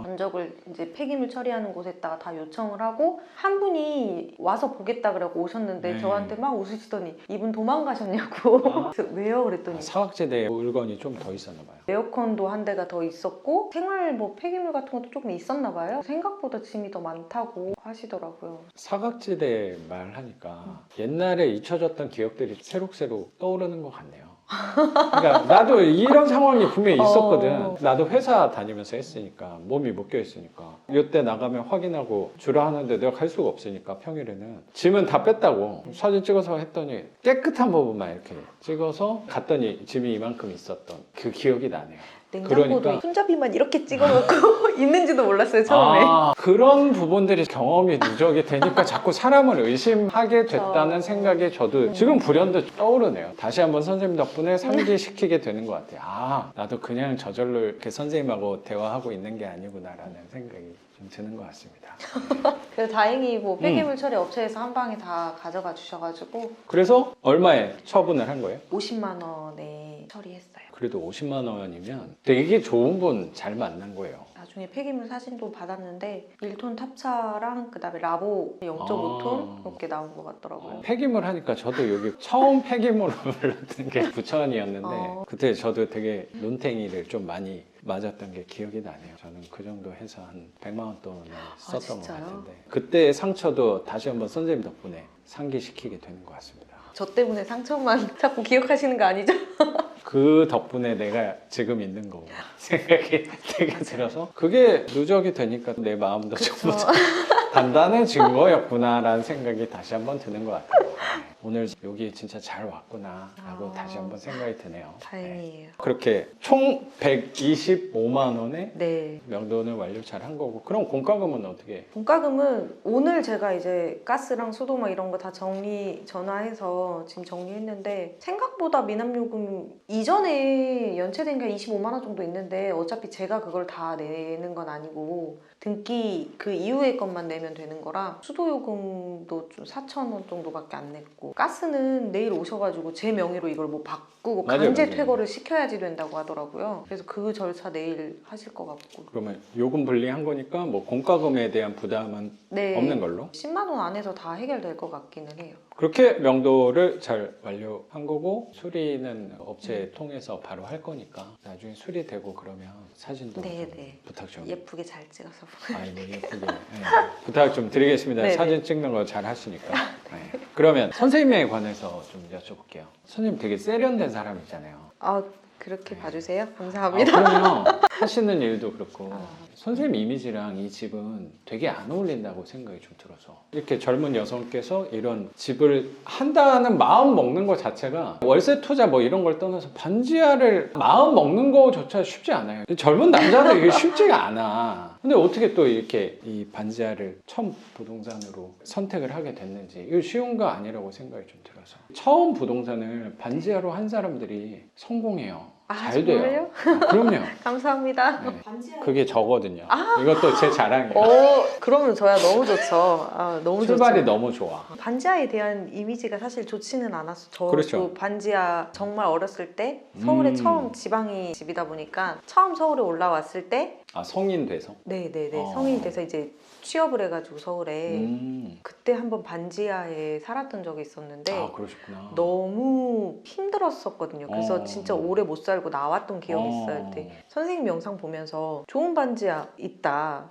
A: 견적을 이제 폐기물 처리하는 곳에다가 다 요청을 하고 한 분이 와서 보겠다 그러고 오셨는데
B: 네.
A: 저한테 막 웃으시더니 이분 도망가셨냐고. 그래서 왜요? 그랬더니
B: 사각지대에 물건이 좀 더 있었나 봐요.
A: 에어컨도 한 대가 더 있었고 생활 뭐 폐기물 같은 것도 조금 있었나 봐요. 생각보다 짐이 더 많다고 하시더라고요.
B: 사각지대 말하니까 옛날에 잊혀졌던 기억들이 새록새록 떠오르는 것 같네요. 그러니까 나도 이런 상황이 분명히 있었거든.
A: 어.
B: 나도 회사 다니면서 했으니까 몸이 묶여 있으니까 이때 나가면 확인하고 주라 하는데 내가 갈 수가 없으니까 평일에는 짐은 다 뺐다고 사진 찍어서 했더니 깨끗한 부분만 이렇게 찍어서 갔더니 짐이 이만큼 있었던 그 기억이 나네요.
A: 냉장고도
B: 그러니까-
A: 손잡이만 이렇게 찍어놓고 있는지도 몰랐어요 처음에.
B: 아, 그런 부분들이 경험이 누적이 되니까 자꾸 사람을 의심하게 됐다는 생각이 저도 지금 불현듯 떠오르네요. 다시 한번 선생님 덕분에 상기시키게 되는 것 같아요. 아, 나도 그냥 저절로 이렇게 선생님하고 대화하고 있는 게 아니구나라는 생각이 좀 드는 것 같습니다.
A: 그래서 다행히 뭐 폐기물 처리 업체에서 한 방에 다 가져가 주셔가지고
B: 그래서 얼마에 처분을 한 거예요?
A: 50만 원에 처리했어요.
B: 그래도 50만 원이면 되게 좋은 분 잘 만난 거예요.
A: 나중에 폐기물 사진도 받았는데 1톤 탑차랑 그다음에 라보 0.5톤 이렇게 나온 것 같더라고요.
B: 폐기물 하니까 저도 여기 처음 폐기물을 불렀던 게 부천이었는데 그때 저도 되게 논탱이를 좀 많이 맞았던 게 기억이 나네요. 저는 그 정도 해서 한 100만 원 돈을 썼던 것
A: 진짜요?
B: 같은데 그때의 상처도 다시 한번 선생님 덕분에 상기시키게 되는 것 같습니다.
A: 저 때문에 상처만 자꾸 기억하시는 거 아니죠?
B: 그 덕분에 내가 지금 있는 거고 생각이 되게 들어서 그게 누적이 되니까 내 마음도 좀 단단해진 거였구나라는 생각이 다시 한번 드는 것 같아요. 오늘 여기 진짜 잘 왔구나라고 다시 한번 생각이 드네요.
A: 다행이에요.
B: 그렇게 총 125만 원의
A: 네.
B: 명돈을 완료 잘 한 거고 그럼 공과금은 어떻게?
A: 공과금은 오늘 제가 이제 가스랑 수도 막 이런 거 다 전화해서 지금 정리했는데 생각보다 미납요금 이전에 연체된 게 25만 원 정도 있는데 어차피 제가 그걸 다 내는 건 아니고 등기 그 이후의 것만 내면 되는 거라 수도요금도 좀 4천 원 정도밖에 안 냈고 가스는 내일 오셔가지고 제 명의로 이걸 뭐 바꾸고
B: 맞아요,
A: 강제
B: 맞아요.
A: 퇴거를 시켜야지 된다고 하더라고요. 그래서 그 절차 내일 하실 것 같고.
B: 그러면 요금 분리한 거니까 뭐 공과금에 대한 부담은
A: 네.
B: 없는 걸로?
A: 10만 원 안에서 다 해결될 것 같기는 해요.
B: 그렇게 명도를 잘 완료한 거고 수리는 업체 통해서 바로 할 거니까 나중에 수리되고 그러면 사진도
A: 네,
B: 좀
A: 네.
B: 부탁 좀
A: 예쁘게 잘 찍어서.
B: 아이고 예쁘게 부탁 좀 드리겠습니다.
A: 네네.
B: 사진 찍는 거 잘 하시니까. 네. 그러면 선생님에 관해서 좀 여쭤볼게요. 선생님 되게 세련된 사람이잖아요.
A: 아 그렇게
B: 네.
A: 봐주세요.
B: 아,
A: 감사합니다.
B: 그러면 하시는 일도 그렇고
A: 아.
B: 선생님 이미지랑 이 집은 되게 안 어울린다고 생각이 좀 들어서 이렇게 젊은 여성께서 이런 집을 한다는 마음 먹는 것 자체가 월세 투자 뭐 이런 걸 떠나서 반지하를 마음 먹는 거조차 쉽지 않아요. 젊은 남자들 이게 쉽지가 않아. 근데 어떻게 또 이렇게 이 반지하를 처음 부동산으로 선택을 하게 됐는지 이거 쉬운 거 아니라고 생각이 좀 들어서 처음 부동산을 반지하로 한 사람들이 성공해요.
A: 아,
B: 잘 돼요.
A: 정말요?
B: 아, 그럼요.
A: 감사합니다.
B: 네. 그게 저거든요. 이것도 제 자랑이에요.
A: 그러면 저야 너무 좋죠. 아, 너무
B: 출발이
A: 좋죠.
B: 너무 좋아.
A: 반지하에 대한 이미지가 사실 좋지는 않았어. 저도
B: 그렇죠.
A: 반지하 정말 어렸을 때 서울에 처음 지방이 집이다 보니까 처음 서울에 올라왔을 때
B: 아, 성인 돼서?
A: 네네네
B: 어.
A: 성인이 돼서 이제 취업을 해가지고 서울에 그때 한번 반지하에 살았던 적이 있었는데
B: 아, 그러셨구나.
A: 너무 힘들었었거든요. 그래서
B: 어.
A: 진짜 오래 못 살고 나왔던 기억이 있어요. 그때 선생님 영상 보면서 좋은 반지하 있다.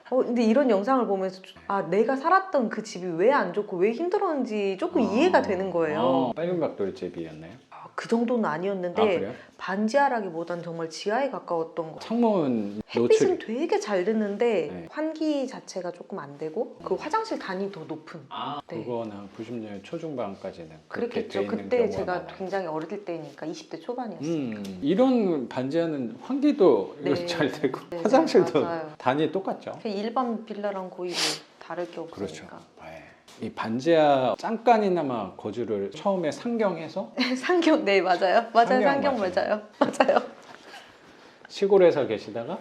A: 근데 이런 영상을 보면서 아 내가 살았던 그 집이 왜 안 좋고 왜 힘들었는지 조금 이해가 되는 거예요.
B: 빨간박돌 집이었나요?
A: 그 정도는
B: 아,
A: 아니었는데
B: 그래요?
A: 반지하라기보단 정말 지하에 가까웠던 거.
B: 창문
A: 햇빛은
B: 노출.
A: 되게 잘 드는데
B: 네.
A: 환기 자체가 조금 안 되고 그 화장실 단이 더 높은.
B: 아,
A: 네.
B: 그거는 90년 초중반까지는 그렇게 돼
A: 그랬겠죠.
B: 있는
A: 그때
B: 경우가
A: 제가
B: 많아요.
A: 굉장히 어릴 때니까 20대 초반이었어요.
B: 이런 반지하는 환기도 이거
A: 네.
B: 잘 되고
A: 네,
B: 화장실도
A: 맞아요.
B: 단이 똑같죠.
A: 그냥 일반 빌라랑 거의 뭐 다를 게
B: 그렇죠.
A: 없으니까.
B: 네. 이 반지하 잠깐이나마 거주를 처음에 상경해서
A: 상경 네 맞아요. 맞아요.
B: 상경
A: 상경
B: 맞아요.
A: 맞아요.
B: 시골에서 계시다가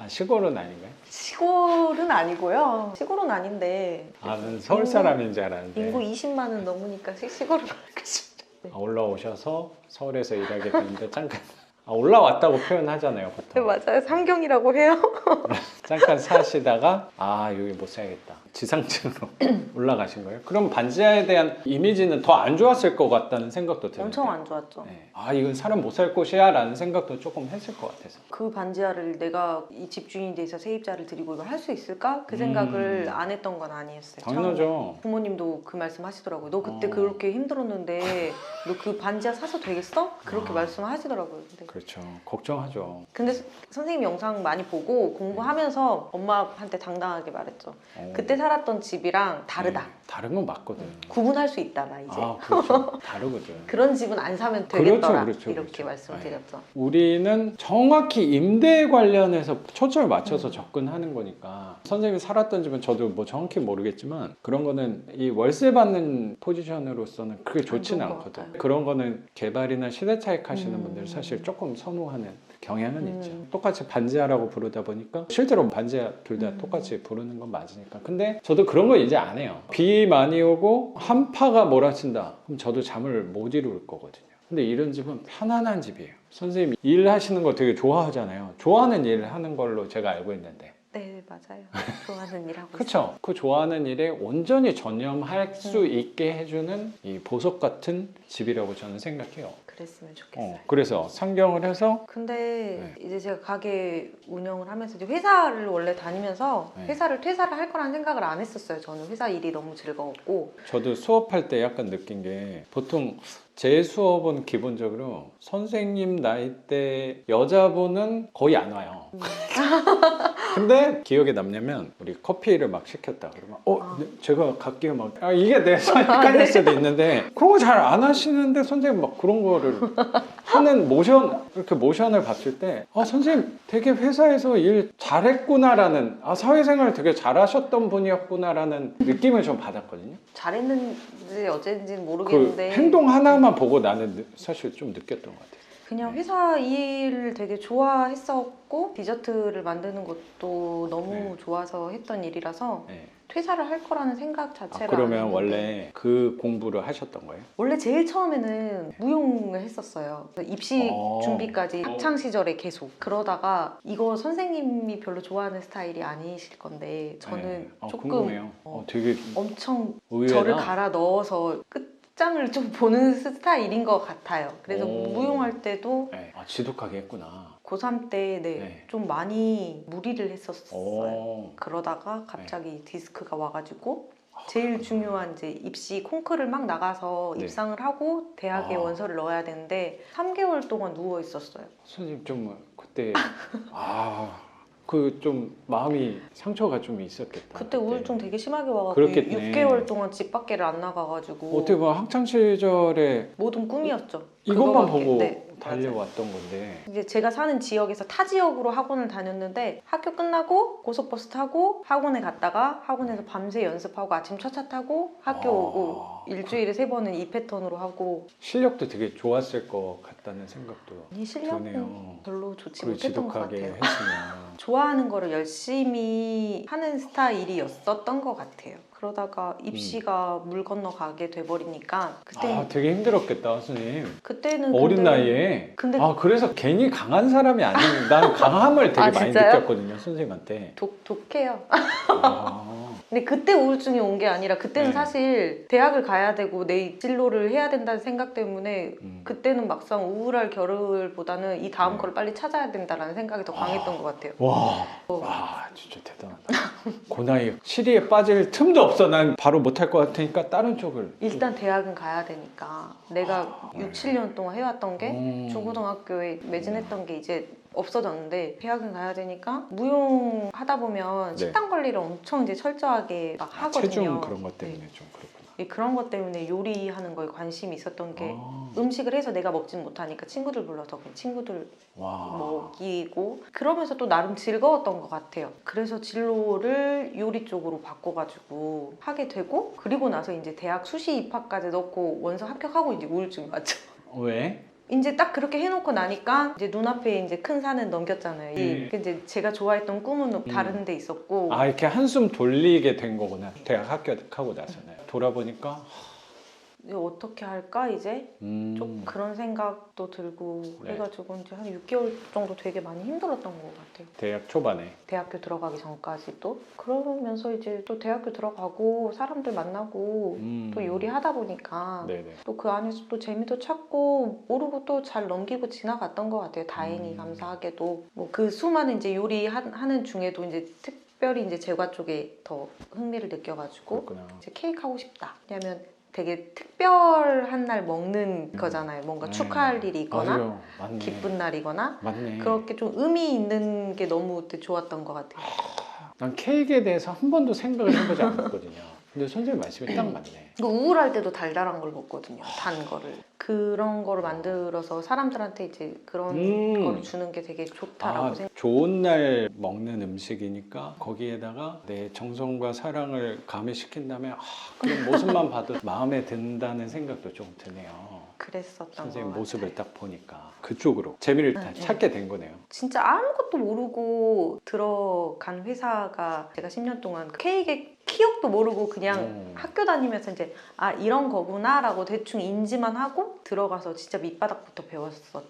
B: 시골은 아닌가요?
A: 시골은 아니고요. 시골은 아닌데
B: 아, 는 서울 사람인 줄 알았는데
A: 인구 20만은 넘으니까 시골은 알겠습니다.
B: 올라오셔서 서울에서 일하게 됐는데 잠깐 올라왔다고 표현하잖아요
A: 네
B: 보통.
A: 맞아요. 상경이라고 해요.
B: 잠깐 사시다가 아 여기 못 사야겠다. 지상층으로 올라가신 거예요? 그럼 반지하에 대한 이미지는 더 안 좋았을 것 같다는 생각도 드는데.
A: 엄청 안 좋았죠.
B: 네. 아 이건 사람 못 살 곳이야 라는 생각도 조금 했을 것 같아서.
A: 그 반지하를 내가 이 집주인이 돼서 세입자를 드리고 이걸 할 수 있을까? 그 생각을 안 했던 건 아니었어요. 처음에.
B: 당연하죠.
A: 부모님도 그 말씀 하시더라고요. 너 그때
B: 어.
A: 그렇게 힘들었는데 너 그 반지하 사서 되겠어? 그렇게 말씀하시더라고요.
B: 그렇죠. 걱정하죠.
A: 근데 선생님 영상 많이 보고 공부하면서 엄마한테 당당하게 말했죠. 그때 살았던 집이랑 다르다.
B: 다른 건 맞거든.
A: 구분할 수 있다 나 이제.
B: 아 그렇죠. 다르거든.
A: 그런 집은 안 사면 되겠더라.
B: 그렇죠,
A: 이렇게
B: 그렇죠.
A: 말씀드렸죠.
B: 우리는 정확히 임대 관련해서 초점을 맞춰서 접근하는 거니까 선생님이 살았던 집은 저도 뭐 정확히 모르겠지만 그런 거는 이 월세 받는 포지션으로서는 그게 좋지는
A: 안 좋은 것
B: 않거든.
A: 같아요.
B: 그런 거는 개발이나 시대 차익 하시는 분들 사실 조금 선호하는 경향은 있죠. 똑같이 반지하라고 부르다 보니까 실제로 반지하 둘 다 똑같이 부르는 건 맞으니까. 근데 저도 그런 거 이제 안 해요. 비 많이 오고 한파가 몰아친다. 그럼 저도 잠을 못 이룰 거거든요. 근데 이런 집은 편안한 집이에요. 선생님 일 하시는 거 되게 좋아하잖아요. 좋아하는 일 하는 걸로 제가 알고 있는데.
A: 네 맞아요. 좋아하는 일 하고 있어요.
B: 그렇죠. 그 좋아하는 일에 온전히 전념할 수 있게 해주는 이 보석 같은 집이라고 저는 생각해요.
A: 그랬으면 좋겠어요.
B: 그래서 상경을 해서
A: 근데 이제 제가 가게 운영을 하면서 이제 회사를 원래 다니면서
B: 네.
A: 회사를 퇴사를 할 거라는 생각을 안 했었어요. 저는 회사 일이 너무 즐거웠고.
B: 저도 수업할 때 약간 느낀 게 보통 제 수업은 기본적으로 선생님 나이대 여자분은 거의 안 와요. 근데 기억에 남냐면 우리 커피를 막 시켰다 그러면 네, 제가 갈게요 막 이게 내 손이 헷갈릴 수도 있는데 그런 거 잘 안 하시는데 선생님 막 그런 거를 하는 모션 이렇게 모션을 봤을 때 선생님 되게 회사에서 일 잘했구나라는 사회생활 되게 잘하셨던 분이었구나라는 느낌을 좀 받았거든요.
A: 잘했는지 어쨌는지는
B: 그
A: 모르겠는데
B: 행동 하나만 보고 나는 사실 좀 느꼈던 것 같아요.
A: 그냥 회사 일을 되게 좋아했었고 디저트를 만드는 것도 너무 좋아서 했던 일이라서
B: 네.
A: 퇴사를 할 거라는 생각 자체를 안
B: 그러면
A: 했는데
B: 원래 그 공부를 하셨던 거예요?
A: 원래 제일 처음에는 무용을 했었어요. 그래서 입시 준비까지 학창 시절에 계속 그러다가 이거 선생님이 별로 좋아하는 스타일이 아니실 건데 저는 조금
B: 궁금해요. 되게
A: 엄청
B: 의외다.
A: 저를 갈아 넣어서 끝장을 좀 보는 스타일인 것 같아요. 그래서 무용할 때도
B: 네. 지독하게 했구나.
A: 고3 때
B: 네.
A: 좀 많이 무리를 했었어요. 그러다가 갑자기 디스크가 와가지고 제일 중요한 이제 입시 콩쿠르를 막 나가서 입상을 하고 대학에 원서를 넣어야 되는데 3개월 동안 누워 있었어요.
B: 선생님 좀 그때 그 좀 마음이 상처가 좀 있었겠다.
A: 그때 우울증 되게 심하게 와가지고
B: 그렇겠네.
A: 6개월 동안 집 밖에를 안 나가가지고
B: 어떻게 보면 학창 시절에
A: 모든 꿈이었죠.
B: 이것만
A: 그거밖에.
B: 보고
A: 네,
B: 달려왔던 건데
A: 이제 제가 사는 지역에서 타 지역으로 학원을 다녔는데 학교 끝나고 고속버스 타고 학원에 갔다가 학원에서 밤새 연습하고 아침 첫 차 타고 학교 오고 일주일에 3번은 이 패턴으로 하고
B: 실력도 되게 좋았을 것 같다는 생각도
A: 이 실력은
B: 드네요.
A: 별로 좋지
B: 그리고
A: 못했던 것
B: 지독하게
A: 같아요.
B: 했으면
A: 좋아하는 거를 열심히 하는 스타일이었었던 것 같아요. 그러다가 입시가 물 건너가게 돼버리니까
B: 되게 힘들었겠다 선생님.
A: 그때는
B: 어린
A: 근데
B: 나이에
A: 근데
B: 그래서 괜히 강한 사람이 아닌 난 강함을 되게 많이
A: 진짜요?
B: 느꼈거든요 선생님한테.
A: 독해요.
B: 아,
A: 근데 그때 우울증이 온 게 아니라 그때는 사실 대학을 가야 되고 내 진로를 해야 된다는 생각 때문에 그때는 막상 우울할 겨를보다는 이 다음 거를 빨리 찾아야 된다라는 생각이 더 강했던 것 같아요.
B: 와 진짜 대단하다. 그 나이에 시리에 빠질 틈도 없어. 난 바로 못할 것 같으니까 다른 쪽을
A: 일단 대학은 가야 되니까 내가 6, 7년 동안 해왔던 게 중고등학교에 매진했던 게 이제 없어졌는데 대학은 가야 되니까 무용 하다 보면 식단 관리를 엄청 이제 철저하게 막 하거든요.
B: 체중 그런 것 때문에 좀 그렇구나.
A: 그런 것 때문에 요리하는 거에 관심이 있었던 게 음식을 해서 내가 먹진 못하니까 친구들 불러서 그냥 친구들 먹이고 그러면서 또 나름 즐거웠던 것 같아요. 그래서 진로를 요리 쪽으로 바꿔가지고 하게 되고 그리고 나서 이제 대학 수시 입학까지 넣고 원서 합격하고 이제 우울증이 왔죠.
B: 왜?
A: 이제 딱 그렇게 해놓고 나니까 이제 눈앞에 이제 큰 산은 넘겼잖아요. 이제 제가 좋아했던 꿈은 다른 데 있었고
B: 이렇게 한숨 돌리게 된 거구나. 대학 합격하고 나서는 돌아보니까
A: 이거 어떻게 할까 이제 좀 그런 생각도 들고
B: 네.
A: 해가지고 이제 한 6개월 정도 되게 많이 힘들었던 것 같아요.
B: 대학 초반에.
A: 대학교 들어가기 전까지도 그러면서 이제 또 대학교 들어가고 사람들 만나고 또 요리하다 보니까
B: 네네.
A: 또 그 안에서 또 재미도 찾고 모르고 또 잘 넘기고 지나갔던 것 같아요. 다행히 감사하게도 뭐 그 수많은 이제 요리하는 중에도 이제 특별히 이제 제과 쪽에 더 흥미를 느껴가지고
B: 그렇구나.
A: 이제 케이크 하고 싶다. 왜냐면 되게 특별한 날 먹는 거잖아요. 뭔가
B: 네.
A: 축하할 일이 있거나
B: 맞아요. 맞네.
A: 기쁜 날이거나
B: 맞네.
A: 그렇게 좀 의미 있는 게 너무 좋았던 것 같아요.
B: 난 케이크에 대해서 한 번도 생각을 해보지 않았거든요. 근데 선생님 말씀이 딱 맞네.
A: 이거 우울할 때도 달달한 걸 먹거든요. 단 거를. 그런 거를 만들어서 사람들한테 이제 그런 거를 주는 게 되게 좋다라고 생각해요.
B: 좋은 날 먹는 음식이니까 거기에다가 내 정성과 사랑을 가미시킨다면 그런 모습만 봐도 마음에 든다는 생각도 좀 드네요.
A: 그랬었던 것
B: 선생님
A: 같아요.
B: 모습을 딱 보니까 그쪽으로 재미를 다 찾게 된 거네요.
A: 진짜 아무것도 모르고 들어간 회사가 제가 10년 동안 케이크의 키역도 모르고 그냥 학교 다니면서 이제 아 이런 거구나라고 대충 인지만 하고 들어가서 진짜 밑바닥부터 배웠었죠.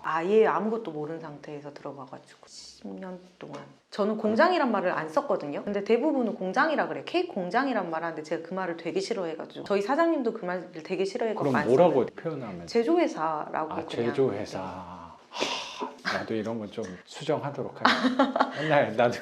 A: 아예 아무것도 모르는 상태에서 들어가가지고 10년 동안 저는 공장이란 말을 안 썼거든요. 근데 대부분은 공장이라 그래요. 케이크 공장이란 말 하는데 제가 그 말을 되게 싫어해가지고 저희 사장님도 그 말을 되게 싫어해가지고
B: 그럼
A: 안
B: 뭐라고
A: 써요.
B: 표현하면?
A: 제조회사라고 그냥.
B: 제조회사. 나도 이런 건 좀 수정하도록 하겠습니다. 맨날 나도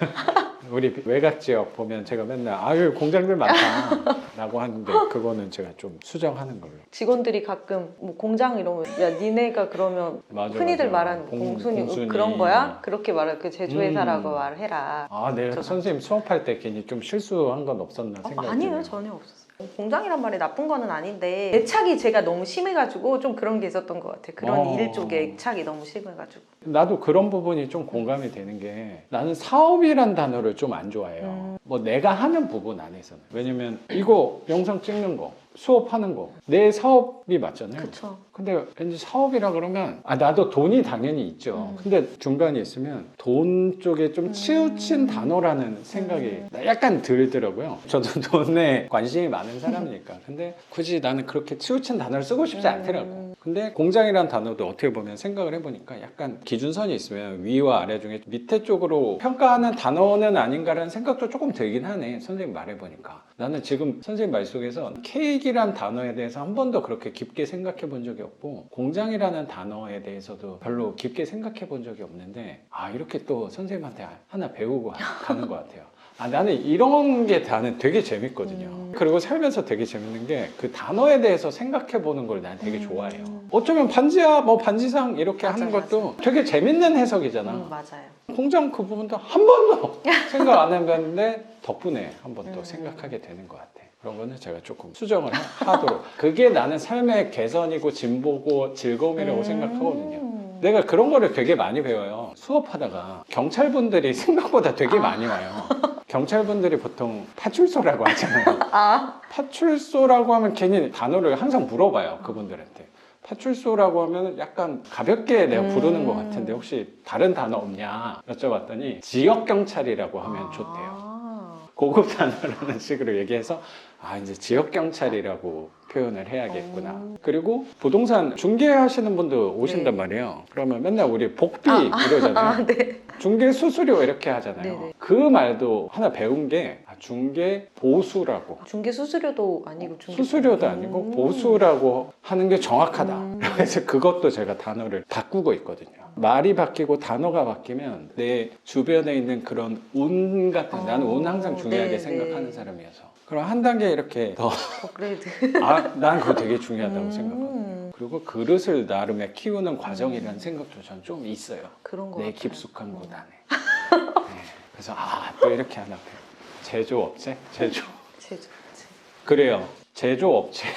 B: 우리 외곽 지역 보면 제가 맨날 아유 공장들 많다 라고 하는데 그거는 제가 좀 수정하는 걸로.
A: 직원들이 가끔 뭐 공장 이러면 야 니네가 그러면
B: 맞아,
A: 흔히들
B: 맞아.
A: 말하는 공순이
B: 공순이.
A: 그런 거야? 그렇게 말할 그 제조회사라고 말해라.
B: 아, 내가
A: 저-
B: 선생님 수업할 때 괜히 좀 실수한 건 없었나 생각이
A: 아니에요,
B: 드네요.
A: 전혀 없었어요. 공장이란 말이 나쁜 거는 아닌데 애착이 제가 너무 심해가지고 좀 그런 게 있었던 것 같아요. 그런 일 쪽에 애착이 너무 심해가지고.
B: 나도 그런 부분이 좀 공감이 되는 게 나는 사업이란 단어를 좀 안 좋아해요. 뭐 내가 하는 부분 안에서는. 왜냐면 이거 영상 찍는 거, 수업하는 거, 내 사업이 맞잖아요.
A: 그쵸.
B: 근데 왠지 사업이라 그러면 나도 돈이 당연히 있죠. 근데 중간에 있으면 돈 쪽에 좀 치우친 단어라는 생각이 약간 들더라고요. 저도 돈에 관심이 많은 사람이니까. 근데 굳이 나는 그렇게 치우친 단어를 쓰고 싶지 않더라고. 근데 공장이란 단어도 어떻게 보면 생각을 해보니까 약간 기준선이 있으면 위와 아래 중에 밑에 쪽으로 평가하는 단어는 아닌가라는 생각도 조금 들긴 하네. 선생님 말해보니까. 나는 지금 선생님 말 속에서 케이크란 단어에 대해서 한 번도 그렇게 깊게 생각해 본 적이 없고 공장이라는 단어에 대해서도 별로 깊게 생각해 본 적이 없는데 이렇게 또 선생님한테 하나 배우고 가는 것 같아요. 나는 이런 게 나는 되게 재밌거든요. 그리고 살면서 되게 재밌는 게 그 단어에 대해서 생각해 보는 걸 난 되게 좋아해요. 어쩌면 반지야, 뭐 반지상 이렇게
A: 맞아,
B: 하는 것도 되게 재밌는 해석이잖아.
A: 맞아요.
B: 공장 그 부분도 한 번도 생각 안 해봤는데 덕분에 한 번 또 생각하게 되는 것 같아. 그런 거는 제가 조금 수정을 하도록. 그게 나는 삶의 개선이고 진보고 즐거움이라고 생각하거든요. 내가 그런 거를 되게 많이 배워요. 수업하다가 경찰분들이 생각보다 되게 많이 와요. 경찰분들이 보통 파출소라고 하잖아요. 파출소라고 하면 괜히 단어를 항상 물어봐요. 그분들한테. 파출소라고 하면 약간 가볍게 내가 부르는 것 같은데 혹시 다른 단어 없냐 여쭤봤더니 지역경찰이라고 하면 좋대요. 고급 단어라는 식으로 얘기해서 이제 지역경찰이라고 표현을 해야겠구나. 그리고 부동산 중개하시는 분도 오신단 말이에요. 그러면 맨날 우리 복비 이러잖아요.
A: 네.
B: 중개 수수료 이렇게 하잖아요.
A: 네네.
B: 그 말도 하나 배운 게 중개 보수라고.
A: 중개 수수료도 아니고 중개
B: 수수료도 아니고 보수라고 하는 게 정확하다. 그래서 그것도 제가 단어를 바꾸고 있거든요. 말이 바뀌고 단어가 바뀌면 내 주변에 있는 그런 운 같은 나는 운 항상 중요하게
A: 네네.
B: 생각하는 사람이어서 그럼 한 단계 이렇게 더
A: 업그레이드.
B: 난 그거 되게 중요하다고 생각하거든요. 그리고 그릇을 나름의 키우는 과정이라는 생각도 전 좀 있어요.
A: 그런 거
B: 내
A: 같아요.
B: 깊숙한 곳 안에. 네. 그래서 또 이렇게 하나 배워. 제조업체?
A: 제조.
B: 그래요. 제조업체.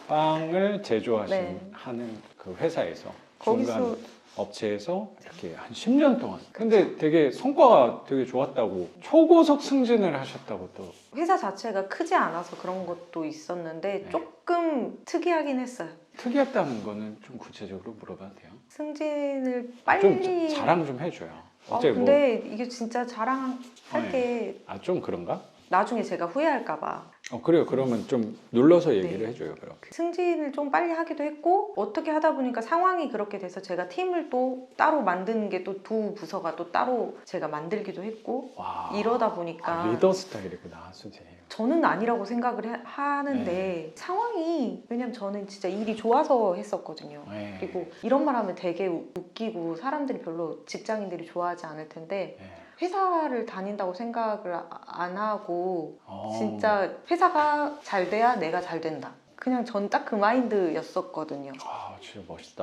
B: 빵을 제조하시는
A: 네.
B: 하는 그 회사에서
A: 거기서
B: 중간 업체에서 이렇게 한 10년 동안. 근데 되게 성과가 되게 좋았다고 초고속 승진을 하셨다고 또.
A: 회사 자체가 크지 않아서 그런 것도 있었는데
B: 네.
A: 조금 특이하긴 했어요.
B: 특이했다는 거는 좀 구체적으로 물어봐도 돼요?
A: 승진을 빨리
B: 좀 자랑 좀 해줘요. 어째
A: 근데 이게 진짜 자랑할
B: 네.
A: 게
B: 좀 그런가?
A: 나중에 제가 후회할까봐
B: 그래요. 그러면 좀 눌러서 얘기를
A: 네.
B: 해줘요. 그럼.
A: 승진을 좀 빨리 하기도 했고 어떻게 하다 보니까 상황이 그렇게 돼서 제가 팀을 또 따로 만드는 게 또 두 부서가 또 따로 제가 만들기도 했고
B: 와.
A: 이러다 보니까
B: 리더 스타일이구나, 수지.
A: 저는 아니라고 생각을 하는데
B: 네.
A: 상황이 왜냐면 저는 진짜 일이 좋아서 했었거든요.
B: 네.
A: 그리고 이런 말 하면 되게 웃기고 사람들이 별로 직장인들이 좋아하지 않을 텐데
B: 네.
A: 회사를 다닌다고 생각을 안 하고
B: 어.
A: 진짜 회사가 잘 돼야 내가 잘 된다. 그냥 전 딱 그 마인드였었거든요.
B: 아, 진짜 멋있다.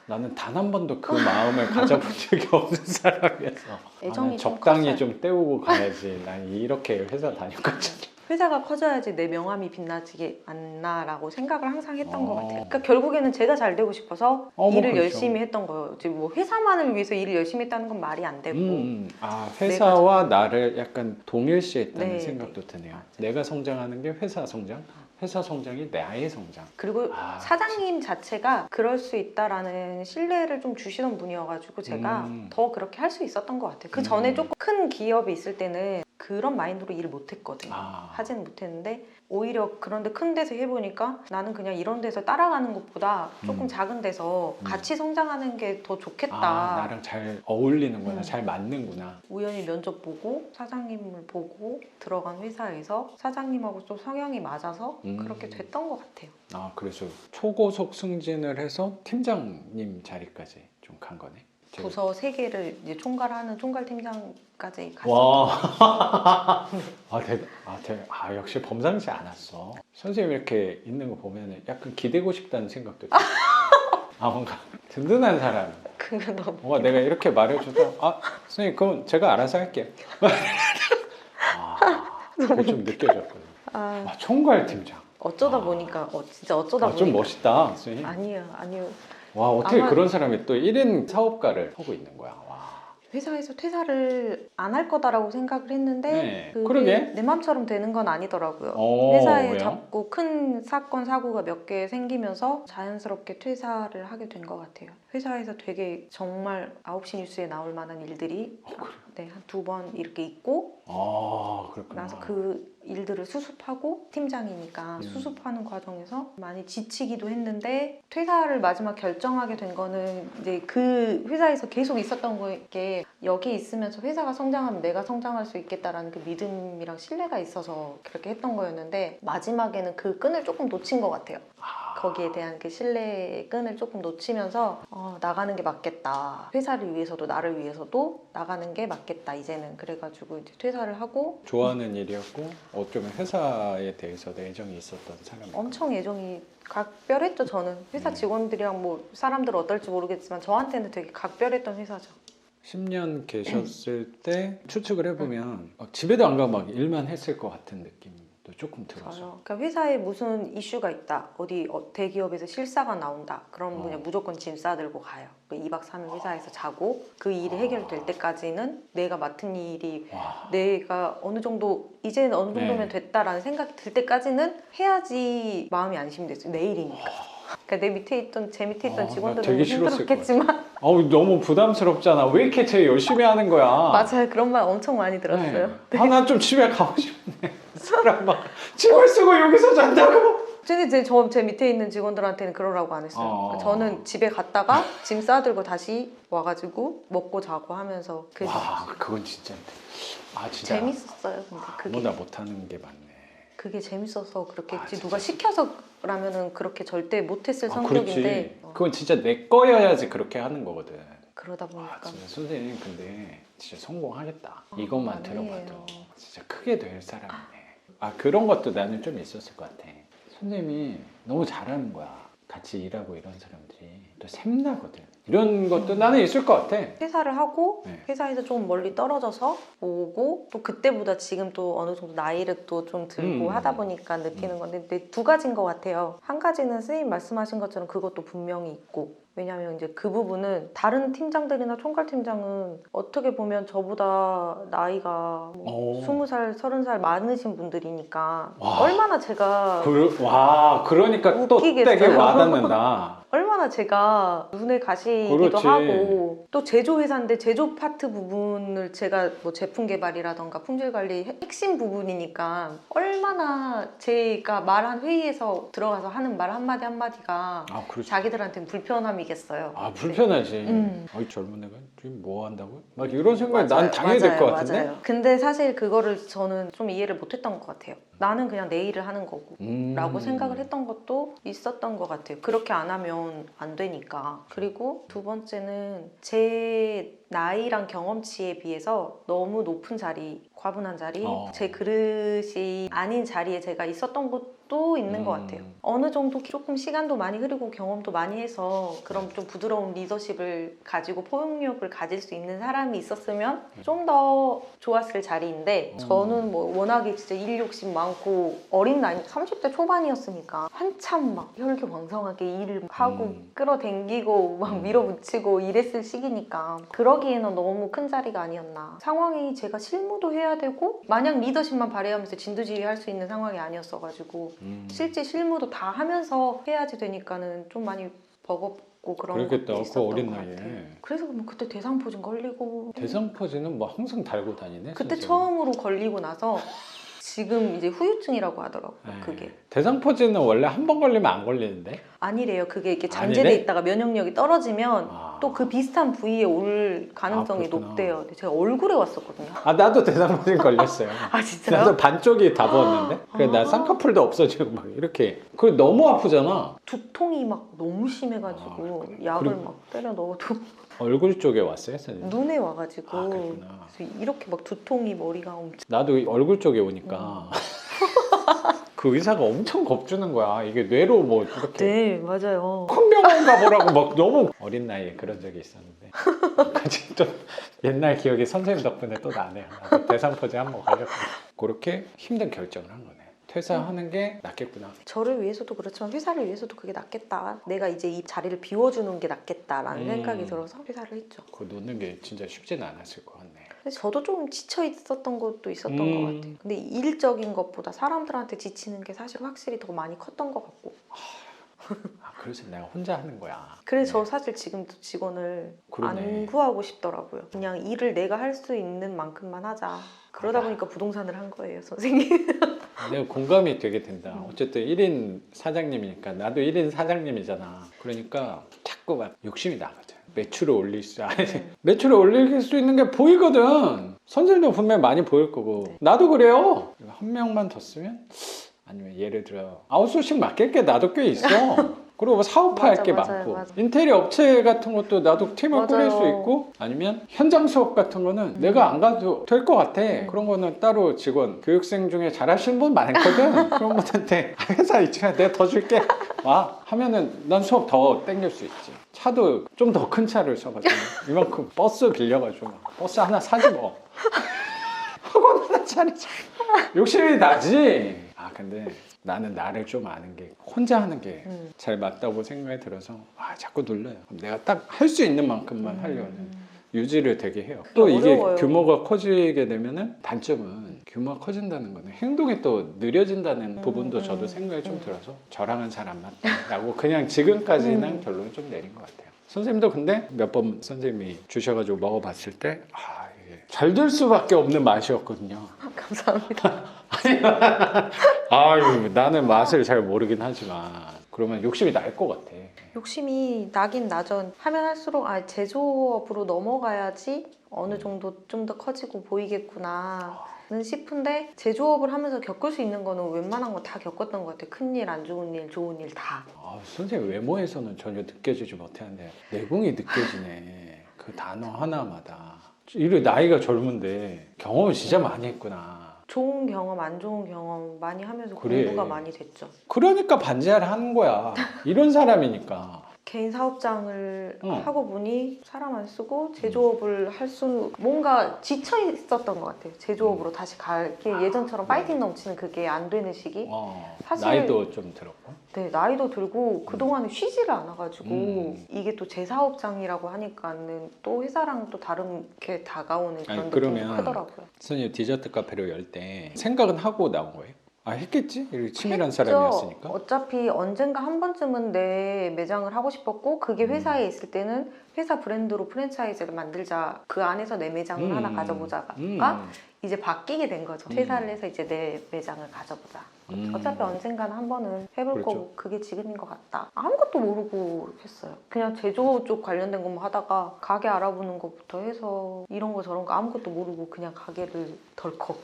B: 나는 단 한 번도 그 마음을 가져본 적이 없는 사람이어서
A: 애정이
B: 나는
A: 좀
B: 적당히
A: 컸어요.
B: 좀 때우고 가야지. 난 이렇게 회사 다녔거든.
A: 회사가 커져야지 내 명함이 빛나지 않나라고 생각을 항상 했던 것 같아요.
B: 어.
A: 그러니까 결국에는 제가 잘 되고 싶어서
B: 뭐
A: 일을
B: 그렇죠.
A: 열심히 했던 거지. 뭐 회사만을 위해서 일을 열심히 했다는 건 말이 안 되고.
B: 아, 회사와 나를 약간 동일시했다는
A: 네,
B: 생각도 드네요.
A: 맞아요.
B: 내가 성장하는 게 회사 성장, 회사 성장이 나의 성장.
A: 그리고
B: 아,
A: 사장님 자체가 그럴 수 있다라는 신뢰를 좀 주시던 분이어가지고 제가 더 그렇게 할 수 있었던 것 같아요. 그 전에 조금 큰 기업이 있을 때는 그런 마인드로 일을 못했거든요.
B: 아.
A: 하지는 못했는데 오히려 그런데 큰 데서 해보니까 나는 그냥 이런 데서 따라가는 것보다 조금 작은 데서 같이 성장하는 게 더 좋겠다.
B: 아, 나랑 잘 어울리는구나,
A: 음.
B: 잘 맞는구나.
A: 우연히 면접 보고 사장님을 보고 들어간 회사에서 사장님하고 좀 성향이 맞아서 그렇게 됐던 것 같아요.
B: 아, 그래서 초고속 승진을 해서 팀장님 자리까지 좀 간 거네. 제가.
A: 부서 3개를 이제 총괄하는 총괄팀장까지 갔어요.
B: 와. 아, 역시 범상치 않았어. 선생님 이렇게 있는 거 보면 약간 기대고 싶다는 생각도 들어요. 아, 뭔가 든든한 사람.
A: 그거 너무
B: 뭔가 내가 이렇게 말해줘도 선생님 그럼 제가 알아서 할게요. 그게 좀 느껴졌거든요. 총괄 팀장.
A: 어쩌다 보니까 진짜 어쩌다 보니까
B: 좀 멋있다, 선생님.
A: 아니요.
B: 와, 어떻게
A: 아마-
B: 그런 사람이 또 1인 사업가를 하고 있는 거야. 와.
A: 회사에서 퇴사를 안 할 거다라고 생각을 했는데
B: 네,
A: 그게
B: 그러게.
A: 내 맘처럼 되는 건 아니더라고요.
B: 오,
A: 회사에
B: 왜요?
A: 자꾸 큰 사건 사고가 몇 개 생기면서 자연스럽게 퇴사를 하게 된 것 같아요. 회사에서 되게 정말 9시 뉴스에 나올 만한 일들이 네, 한 2번 이렇게 있고
B: 그렇구나.
A: 나서 그 일들을 수습하고 팀장이니까 수습하는 과정에서 많이 지치기도 했는데 퇴사를 마지막 결정하게 된 거는 이제 그 회사에서 계속 있었던 거게 여기 있으면서 회사가 성장하면 내가 성장할 수 있겠다라는 그 믿음이랑 신뢰가 있어서 그렇게 했던 거였는데 마지막에는 그 끈을 조금 놓친 것 같아요. 거기에 대한 그 신뢰의 끈을 조금 놓치면서 나가는 게 맞겠다. 회사를 위해서도 나를 위해서도 나가는 게 맞겠다. 이제는 그래가지고 이제 퇴사를 하고
B: 좋아하는 일이었고 어쩌면 회사에 대해서 애정이 있었던 사람.
A: 엄청 애정이 각별했죠. 저는 회사 직원들이랑 뭐 사람들 어떨지 모르겠지만 저한테는 되게 각별했던 회사죠.
B: 10년 계셨을 때 추측을 해보면 집에도 안 가고 막 일만 했을 것 같은 느낌도 조금 들어서.
A: 맞아요. 그러니까 회사에 무슨 이슈가 있다. 어디 대기업에서 실사가 나온다. 그럼 그냥 무조건 짐 싸들고 가요. 2박 3일 회사에서 자고 그 일이 해결될 때까지는 내가 맡은 일이 내가 어느 정도 이제 어느 정도면 됐다라는 생각이 들 때까지는 해야지 마음이 안심됐어요. 내일이니까. 그러니까 제 밑에 있던 직원들은
B: 되게 싫었을
A: 힘들었겠지만
B: 너무 부담스럽잖아. 왜 이렇게 제일 열심히 하는 거야?
A: 맞아요. 그런 말 엄청 많이 들었어요. 네.
B: 난 좀 집에 가고 싶네. 사람 막 짐을 쓰고 여기서 잔다고.
A: 근데 제 밑에 있는 직원들한테는 그러라고 안 했어요. 저는 집에 갔다가 짐 싸들고 다시 와가지고 먹고 자고 하면서
B: 그건 진짜. 진짜.
A: 재밌었어요. 근데 그게
B: 아무나 못하는 게 맞네.
A: 그게 재밌어서 그렇게 했지
B: 진짜.
A: 누가 시켜서라면은 그렇게 절대 못했을 성격인데
B: 그렇지. 그건 진짜 내 거여야지 그렇게 하는 거거든.
A: 그러다 보니까
B: 진짜 선생님 근데 진짜 성공하겠다. 이것만
A: 아니에요.
B: 들어봐도 진짜 크게 될 사람이네. 그런 것도 나는 좀 있었을 것 같아. 선생님이 너무 잘하는 거야. 같이 일하고 이런 사람들이 또 샘나거든. 이런 것도 나는 있을 것 같아.
A: 회사를 하고
B: 네.
A: 회사에서 좀 멀리 떨어져서 오고 또 그때보다 지금 또 어느 정도 나이를 또 좀 들고 하다 보니까 느끼는 건데 근데 두 가지인 것 같아요. 한 가지는 선생님 말씀하신 것처럼 그것도 분명히 있고 왜냐하면 이제 그 부분은 다른 팀장들이나 총괄팀장은 어떻게 보면 저보다 나이가 뭐 20살, 30살 많으신 분들이니까 얼마나 제가
B: 그러니까 또
A: 웃기겠어요.
B: 되게 와닿는다.
A: 얼마나 제가 눈에 가시기도
B: 그렇지.
A: 하고 또 제조회사인데 제조 파트 부분을 제가 뭐 제품 개발이라던가 품질 관리 핵심 부분이니까 얼마나 제가 말한 회의에서 들어가서 하는 말 한마디 한마디가
B: 아, 그렇지.
A: 자기들한테는 불편함이겠어요.
B: 아, 불편하지. 어이, 젊은 애가 지금 뭐 한다고요? 막 이런 생각이 난 당연히 될 것 같은데?
A: 맞아요. 근데 사실 그거를 저는 좀 이해를 못했던 것 같아요. 나는 그냥 내 일을 하는 거고 라고 생각을 했던 것도 있었던 것 같아요. 그렇게 안 하면 안 되니까. 그리고 두 번째는 제 나이랑 경험치에 비해서 너무 높은 자리, 과분한 자리, 제 그릇이 아닌 자리에 제가 있었던 것도 있는 것 같아요. 어느 정도 조금 시간도 많이 흐르고 경험도 많이 해서 그런 좀 부드러운 리더십을 가지고 포용력을 가질 수 있는 사람이 있었으면 좀 더 좋았을 자리인데 저는 뭐 워낙에 진짜 일 욕심 많고 어린 나이 30대 초반이었으니까 한참 막 혈기왕성하게 일을 하고 끌어당기고 막 밀어붙이고 이랬을 시기니까 그러기에는 너무 큰 자리가 아니었나. 상황이 제가 실무도 해야 되고 마냥 리더십만 발휘하면서 진두지휘할 수 있는 상황이 아니었어가지고 실제 실무도 다 하면서 해야지 되니까는 좀 많이 버겁고 그런
B: 그렇겠다.
A: 것도
B: 그
A: 있었던
B: 어린
A: 것
B: 나이에.
A: 같아요. 그래서 뭐 그때 대상포진 걸리고
B: 대상포진은 뭐 항상 달고 다니네.
A: 그때
B: 선생님.
A: 처음으로 걸리고 나서 지금 이제 후유증이라고 하더라고요.
B: 네.
A: 그게
B: 대상포진은 원래 한 번 걸리면 안 걸리는데?
A: 아니래요. 그게 이렇게 잠재돼
B: 아니래?
A: 있다가 면역력이 떨어지면
B: 아.
A: 또 그 비슷한 부위에 올 가능성이
B: 그렇구나.
A: 높대요. 근데 제가 얼굴에 왔었거든요.
B: 아, 나도 대상포진 걸렸어요.
A: 아 진짜요?
B: 나도 반쪽이 다 부었는데? 그래, 나
A: 아.
B: 쌍꺼풀도 없어지고 막 이렇게. 그게 너무 아프잖아.
A: 두통이 막 너무 심해가지고 약을
B: 그리고-
A: 막 때려 넣어도
B: 얼굴 쪽에 왔어요, 선생님?
A: 눈에 와가지고
B: 아, 그렇구나.
A: 그래서 이렇게 막 두통이 머리가 엄청
B: 나도 얼굴 쪽에 오니까 그 의사가 엄청 겁주는 거야. 이게 뇌로 뭐 이렇게
A: 네 맞아요.
B: 큰 병원 가보라고 막 너무 어린 나이에 그런 적이 있었는데 같이 좀 옛날 기억이 선생님 덕분에 또 나네요. 나도 대상포진 한번 걸렸고 그렇게 힘든 결정을 한 거네. 퇴사하는 게 낫겠구나.
A: 저를 위해서도 그렇지만 회사를 위해서도 그게 낫겠다. 내가 이제 이 자리를 비워주는 게 낫겠다라는 생각이 들어서 회사를 했죠.
B: 그거 놓는 게 진짜 쉽지는 않았을 것 같네.
A: 그래서 저도 좀 지쳐 있었던 것도 있었던 것 같아요. 근데 일적인 것보다 사람들한테 지치는 게 사실 확실히 더 많이 컸던 것 같고.
B: 아, 그래서 내가 혼자 하는 거야.
A: 그래서 저 사실 지금도 직원을
B: 그러네.
A: 안 구하고 싶더라고요. 그냥 일을 내가 할 수 있는 만큼만 하자. 그러다 보니까 부동산을 한 거예요, 선생님.
B: 내가 공감이 되게 된다. 어쨌든 1인 사장님이니까 나도 1인 사장님이잖아. 그러니까 자꾸 막 욕심이 나거든. 매출을 올릴 수, 아니, 매출을 올릴 수 있는 게 보이거든. 선생님도 분명히 많이 보일 거고.
A: 네.
B: 나도 그래요. 한 명만 더 쓰면 아니면 예를 들어 아웃소싱 맡길 게 나도 꽤 있어. 그리고 사업화할
A: 맞아,
B: 게
A: 맞아요,
B: 많고
A: 맞아.
B: 인테리어 업체 같은 것도 나도 팀을
A: 맞아요.
B: 꾸릴 수 있고 아니면 현장 수업 같은 거는 내가 안 가도 될 것 같아. 그런 거는 따로 직원 교육생 중에 잘하시는 분 많거든. 그런 분한테 회사 있지만 내가 더 줄게 와 하면은 난 수업 더 땡길 수 있지. 차도 좀 더 큰 차를 써가지고 이만큼 버스 빌려가지고 버스 하나 사지 뭐. 학원 하나 차리지. 욕심이 나지. 아 근데 나는 나를 좀 아는 게 혼자 하는 게 잘 맞다고 생각이 들어서 아 자꾸 눌러요. 그럼 내가 딱 할 수 있는 만큼만 하려는 유지를 되게 해요. 또 이게
A: 어려워요.
B: 규모가 커지게 되면은 단점은 규모가 커진다는 거는 행동이 또 느려진다는 부분도 저도 생각이 좀 들어서 저랑은 잘 안 맞다라고 그냥 지금까지는 결론을 좀 내린 것 같아요. 선생님도 근데 몇 번 선생님이 주셔가지고 먹어봤을 때 아, 이게 잘 될 수밖에 없는 맛이었거든요.
A: 감사합니다.
B: 아유 나는 맛을 잘 모르긴 하지만 그러면 욕심이 날 것 같아.
A: 욕심이 나긴 나죠. 하면 할수록 아, 제조업으로 넘어가야지 어느 정도 좀 더 커지고 보이겠구나. 는 싶은데 제조업을 하면서 겪을 수 있는 거는 웬만한 거 다 겪었던 것 같아요. 큰일, 안 좋은 일, 좋은 일 다.
B: 아, 선생님 외모에서는 전혀 느껴지지 못하는데 내공이 느껴지네. 그 단어 하나마다. 이래 나이가 젊은데 경험을 진짜 많이 했구나.
A: 좋은 경험, 안 좋은 경험 많이 하면서
B: 그래.
A: 공부가 많이 됐죠.
B: 그러니까 반지하를 하는 거야. 이런 사람이니까.
A: 개인 사업장을
B: 어.
A: 하고 보니 사람 안 쓰고 제조업을 할 수 뭔가 지쳐 있었던 것 같아요. 제조업으로 다시 가게 예전처럼 파이팅 넘치는 그게 안 되는 시기. 사실-
B: 나이도 좀 들었고.
A: 네, 나이도 들고 그동안에 쉬지를 않아가지고
B: 음.
A: 이게 또 제 사업장이라고 하니까는 또 회사랑 또 다르게 다가오는 그런
B: 아니,
A: 느낌이
B: 그러면-
A: 크더라고요.
B: 선생님 디저트 카페를 열 때 생각은 하고 나온 거예요? 아 했겠지? 이렇게 치밀한
A: 했죠.
B: 사람이었으니까.
A: 어차피 언젠가 한 번쯤은 내 매장을 하고 싶었고 그게 회사에 있을 때는 회사 브랜드로 프랜차이즈를 만들자. 그 안에서 내 매장을 하나 가져보자가 이제 바뀌게 된 거죠. 퇴사를 해서 이제 내 매장을 가져보자. 어차피 언젠가는 한 번은 해볼
B: 그렇죠.
A: 거고 그게 지금인 것 같다. 아무것도 모르고 했어요. 그냥 제조 쪽 관련된 것만 하다가 가게 알아보는 것부터 해서 이런 거 저런 거 아무것도 모르고 그냥 가게를 덜컥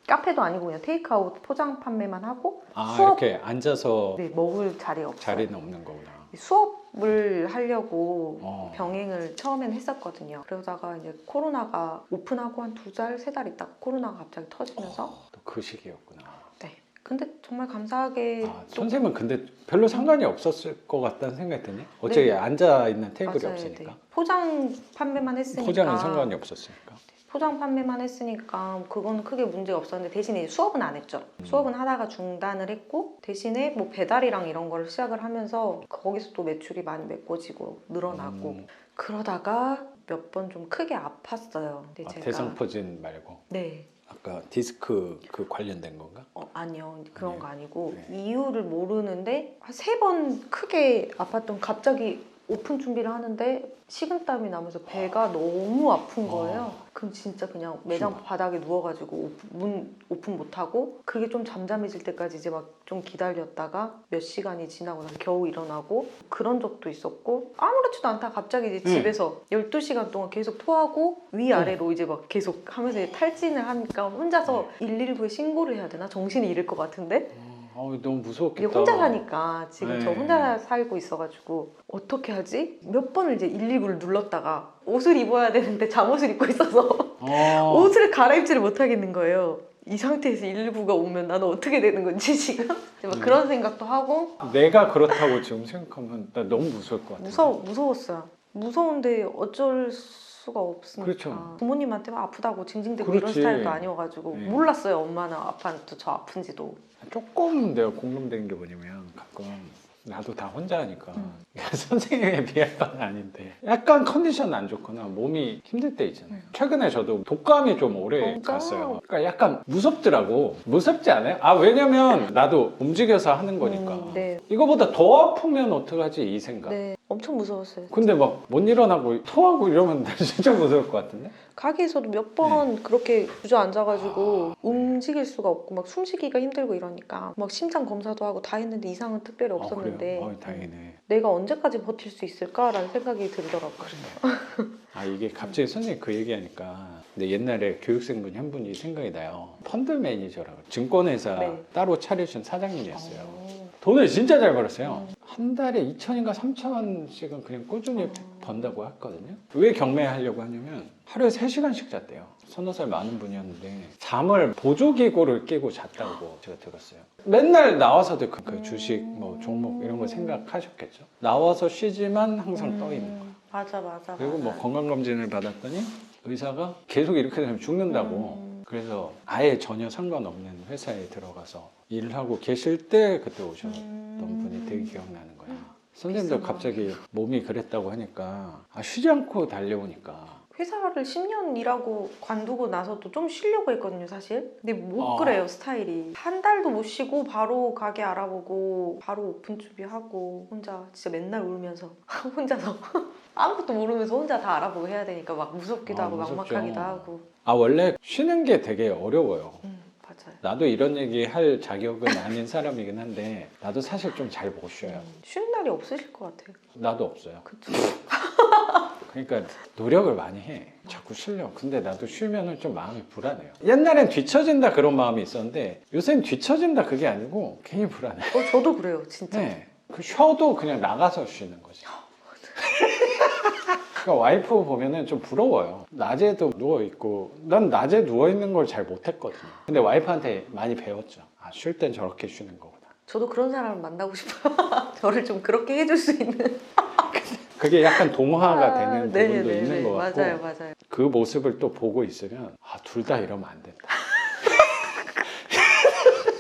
A: 카페도 아니고 그냥 테이크아웃 포장 판매만 하고
B: 아
A: 수업
B: 이렇게 앉아서
A: 네, 먹을 자리 없어요.
B: 자리는 없는 거구나.
A: 수업을 하려고
B: 병행을
A: 처음엔 했었거든요. 그러다가 이제 코로나가 오픈하고 한 2달, 3달 있다가 코로나가 갑자기 터지면서
B: 또 그 시기였구나.
A: 네. 근데 정말 감사하게
B: 아, 선생님은 근데 별로 상관이 없었을 것 같다는 생각이 드네. 어차피 앉아 있는 테이블이
A: 맞아요.
B: 없으니까.
A: 네. 포장 판매만 했으니까
B: 포장은 상관이 없었으니까.
A: 포장 판매만 했으니까 그건 크게 문제가 없었는데 대신에 이제 수업은 안 했죠. 수업은 하다가 중단을 했고 대신에 뭐 배달이랑 이런 걸 시작을 하면서 거기서 또 매출이 많이 메꿔지고 늘어나고 그러다가 몇 번 좀 크게 아팠어요. 근데
B: 아,
A: 제가
B: 대상포진 말고
A: 네.
B: 아까 디스크 그 관련된 건가?
A: 아니요. 그런
B: 네.
A: 거 아니고
B: 네.
A: 이유를 모르는데 한 3번 크게 아팠던 갑자기 오픈 준비를 하는데 식은땀이 나면서 배가 너무 아픈 거예요. 그럼 진짜 그냥 매장
B: 정말.
A: 바닥에 누워가지고 문 오픈 못하고 그게 좀 잠잠해질 때까지 이제 막 좀 기다렸다가 몇 시간이 지나고 나서 겨우 일어나고 그런 적도 있었고 아무렇지도 않다 갑자기 이제 집에서 12시간 동안 계속 토하고 위아래로 이제 막 계속 하면서 이제 탈진을 하니까 혼자서 119에 신고를 해야 되나? 정신이 잃을 것 같은데
B: 너무
A: 이게
B: 무서웠겠다.
A: 혼자 사니까 지금 저
B: 네.
A: 혼자 살고 있어가지고 어떻게 하지? 몇 번을 이제 119를 눌렀다가 옷을 입어야 되는데 잠옷을 입고 있어서 옷을 갈아입지를 못하겠는 거예요. 이 상태에서 119가 오면 나는 어떻게 되는 건지 지금 막 그런 생각도 하고
B: 내가 그렇다고 지금 생각하면 나 너무 무서울 것 같아.
A: 무서웠어요. 무서운데 어쩔 수가 없으니까
B: 그렇죠.
A: 부모님한테 막 아프다고 징징대고 이런
B: 그렇지.
A: 스타일도 아니어가지고
B: 네.
A: 몰랐어요. 엄마는 저 아픈지도.
B: 조금 내가 공감되는 게 뭐냐면 가끔 나도 다 혼자 하니까 선생님에 비할 건 아닌데 약간 컨디션 안 좋거나 몸이 힘들 때 있잖아요. 최근에 저도 독감이 좀 오래
A: 진짜?
B: 갔어요. 그러니까 약간 무섭더라고. 무섭지 않아요? 아 왜냐면 나도 움직여서 하는 거니까
A: 네.
B: 이거보다 더 아프면 어떡하지 이 생각.
A: 네, 엄청 무서웠어요.
B: 근데 막 못 일어나고 토하고 이러면 나 진짜 무서울 것 같은데?
A: 가게에서도 몇 번 그렇게 주저앉아가지고 움직일 수가 없고 막 숨쉬기가 힘들고 이러니까 막 심장 검사도 하고 다 했는데 이상은 특별히 없었는데
B: 그래요? 다행이네.
A: 내가 언제까지 버틸 수 있을까라는 생각이 들더라고요.
B: 아 이게 갑자기 선생님 그 얘기하니까 근데 옛날에 교육생분이 한 분이 생각이 나요. 펀드 매니저라고 증권회사
A: 네.
B: 따로 차리신 사장님이었어요. 돈을 진짜 잘 벌었어요. 한 달에 2천인가 3천씩은 그냥 꾸준히 번다고 했거든요. 왜 경매하려고 하냐면 하루에 3시간씩 잤대요. 서너 살 많은 분이었는데 잠을 보조기구를 끼고 잤다고 제가 들었어요. 맨날 나와서도 그 주식 뭐 종목 이런 거 생각하셨겠죠. 나와서 쉬지만 항상 떠 있는 거야.
A: 맞아.
B: 그리고 뭐 건강검진을 받았더니 의사가 계속 이렇게 되면 죽는다고. 그래서 아예 전혀 상관없는 회사에 들어가서 일을 하고 계실 때 그때 오셨던 분이 되게 기억나는 거야. 선생님도
A: 비싸다.
B: 갑자기 몸이 그랬다고 하니까 쉬지 않고 달려오니까
A: 회사를 10년 일하고 관두고 나서도 좀 쉬려고 했거든요, 사실. 근데 못 그래요, 스타일이. 한 달도 못 쉬고 바로 가게 알아보고 바로 오픈 준비하고 혼자 진짜 맨날 울면서 혼자서 아무것도 모르면서 혼자 다 알아보고 해야 되니까 막 무섭기도 하고
B: 무섭죠.
A: 막막하기도 하고.
B: 원래 쉬는 게 되게 어려워요.
A: 맞아요.
B: 나도 이런 얘기 할 자격은 아닌 사람이긴 한데 나도 사실 좀 잘 못 쉬어요.
A: 쉬는 날이 없으실 것 같아요.
B: 나도 없어요.
A: 그쵸?
B: 그러니까 노력을 많이 해. 자꾸 쉬려. 근데 나도 쉬면은 좀 마음이 불안해요. 옛날엔 뒤처진다 그런 마음이 있었는데 요새는 뒤처진다 그게 아니고 괜히 불안해.
A: 저도 그래요, 진짜.
B: 네. 그 쉬어도 그냥 나가서 쉬는 거지. 그러니까 와이프 보면은 좀 부러워요. 낮에도 누워 있고 난 낮에 누워 있는 걸 잘 못했거든요. 근데 와이프한테 많이 배웠죠. 쉴 땐 저렇게 쉬는 거구나.
A: 저도 그런 사람을 만나고 싶어요. 저를 좀 그렇게 해줄 수 있는.
B: 그게 약간 동화가 되는 부분도
A: 네네네.
B: 있는 것 같고
A: 맞아요.
B: 그 모습을 또 보고 있으면 둘 다 이러면 안 된다.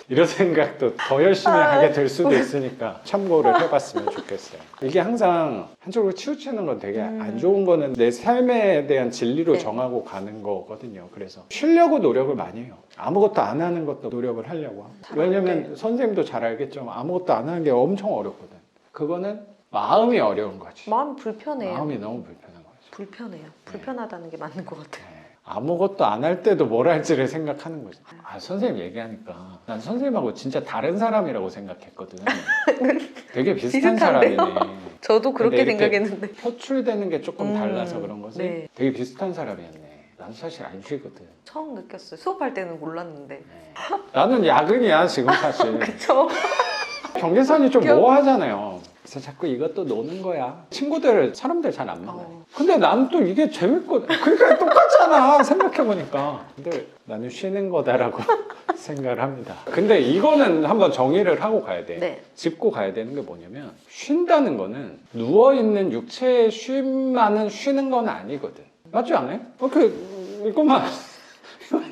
B: 이런 생각도 더 열심히 하게 될 수도 있으니까 참고를 해봤으면 좋겠어요. 이게 항상 한쪽으로 치우치는 건 되게 안 좋은 거는 내 삶에 대한 진리로
A: 네.
B: 정하고 가는 거거든요. 그래서 쉬려고 노력을 많이 해요. 아무것도 안 하는 것도 노력을 하려고 합니다. 왜냐면 선생님도 잘 알겠지만 아무것도 안 하는 게 엄청 어렵거든. 그거는 마음이 어려운 거지.
A: 마음이 불편해요.
B: 마음이 너무 불편한 거지.
A: 불편해요. 불편하다는 게 맞는 것 같아요.
B: 네. 아무것도 안 할 때도 뭘 할지를 생각하는 거지. 아, 선생님 얘기하니까 난 선생님하고 진짜 다른 사람이라고 생각했거든. 되게 비슷한
A: 비슷한데요?
B: 사람이네.
A: 저도 그렇게
B: 근데 이렇게
A: 생각했는데.
B: 표출되는 게 조금 달라서 그런 거지.
A: 네.
B: 되게 비슷한 사람이었네. 난 사실 안 쉬거든.
A: 처음 느꼈어요. 수업할 때는 몰랐는데.
B: 네. 나는 야근이야 지금 사실.
A: 그쵸?
B: 경계선이 좀 모호하잖아요. 그래서 자꾸 이것도 노는 거야. 친구들, 사람들 잘 안 만나요. 근데 나는 또 이게 재밌거든. 그러니까 똑같잖아, 생각해보니까. 근데 나는 쉬는 거다라고 생각을 합니다. 근데 이거는 한번 정의를 하고 가야 돼.
A: 네.
B: 짚고 가야 되는 게 뭐냐면, 쉰다는 거는 누워있는 육체의 쉼만은 쉬는 건 아니거든. 맞지 않아요? 이것만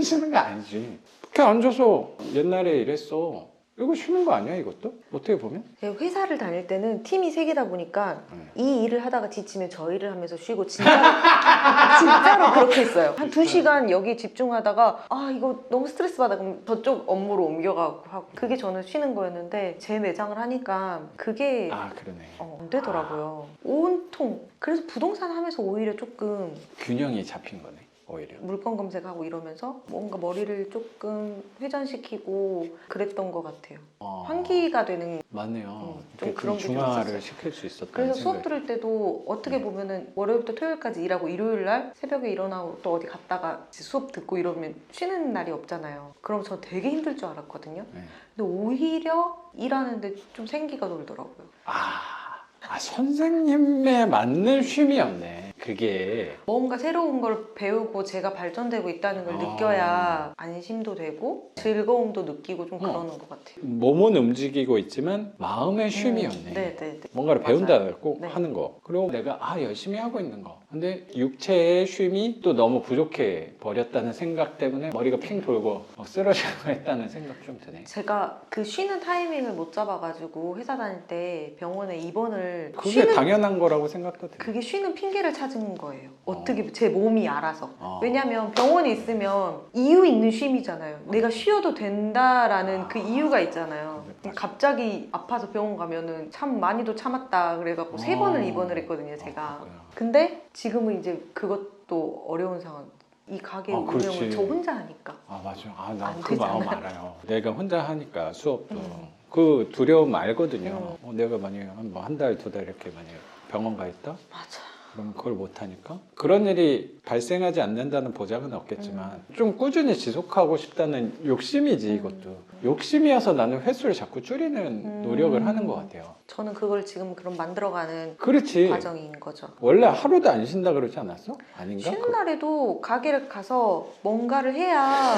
B: 쉬는 거 아니지. 이렇게 앉아서 옛날에 이랬어. 이거 쉬는 거 아니야, 이것도? 어떻게 보면?
A: 제가 회사를 다닐 때는 팀이 세 개다 보니까
B: 네.
A: 이 일을 하다가 지치면 저 일을 하면서 쉬고 진짜로 그렇게 했어요. 한 2시간 여기 집중하다가 아 이거 너무 스트레스 받아 그럼 저쪽 업무로 옮겨가고 하고 그게 저는 쉬는 거였는데 제 매장을 하니까 그게
B: 아, 그러네.
A: 안 되더라고요. 온통. 그래서 부동산 하면서 오히려 조금
B: 균형이 잡힌 거네, 오히려.
A: 물건 검색하고 이러면서 뭔가 머리를 조금 회전시키고 그랬던 것 같아요. 환기가 되는.
B: 맞네요.
A: 좀
B: 이렇게
A: 그런 게좀
B: 중화를
A: 있었어요.
B: 시킬 수 있었다는
A: 그래서 수업
B: 생각이.
A: 들을 때도 어떻게 보면은 월요일부터 토요일까지 일하고 일요일 날 새벽에 일어나고 또 어디 갔다가 수업 듣고 이러면 쉬는 날이 없잖아요. 그럼 저 되게 힘들 줄 알았거든요.
B: 네.
A: 근데 오히려 일하는데 좀 생기가 돌더라고요.
B: 선생님에 맞는 쉼이었네. 그게.
A: 뭔가 새로운 걸 배우고 제가 발전되고 있다는 걸 느껴야 안심도 되고 즐거움도 느끼고 좀 그러는 것 같아요.
B: 몸은 움직이고 있지만 마음의 쉼이었네.
A: 네네네.
B: 뭔가를
A: 맞아요.
B: 배운다고
A: 네.
B: 하는 거. 그리고 내가 열심히 하고 있는 거. 근데 육체의 쉼이 또 너무 부족해 버렸다는 생각 때문에 머리가 핑 돌고 쓰러지고 했다는 생각 좀 드네.
A: 제가 그 쉬는 타이밍을 못 잡아가지고 회사 다닐 때 병원에 입원을
B: 그게 당연한 거라고 생각도 돼.
A: 그게 쉬는 핑계를 찾은 거예요. 어떻게 제 몸이 알아서.
B: 어.
A: 왜냐면 병원에 있으면 이유 있는 쉼이잖아요. 내가 쉬어도 된다라는 그 이유가 있잖아요. 갑자기 아파서 병원 가면은 참 많이도 참았다 그래갖고 3번을 입원을 했거든요, 제가.
B: 그렇구나.
A: 근데 지금은 이제 그것도 어려운 상황. 이 가게 운영을
B: 그렇지.
A: 저 혼자 하니까.
B: 맞아. 나
A: 안
B: 그 마음
A: 되잖아요.
B: 알아요. 내가 혼자 하니까 수업도 그 두려움 알거든요.
A: 음.
B: 내가 만약에 한 달, 2달 이렇게 만약에 병원 가 있다?
A: 맞아.
B: 그럼 그걸 못 하니까 그런 일이 발생하지 않는다는 보장은 없겠지만 좀 꾸준히 지속하고 싶다는 욕심이지 이것도. 욕심이어서 나는 횟수를 자꾸 줄이는 노력을 하는 것 같아요.
A: 저는 그걸 지금 그럼 만들어가는
B: 그렇지.
A: 과정인 거죠.
B: 원래 하루도 안 쉰다 그러지 않았어? 아닌가?
A: 쉬는 날에도 가게를 가서 뭔가를 해야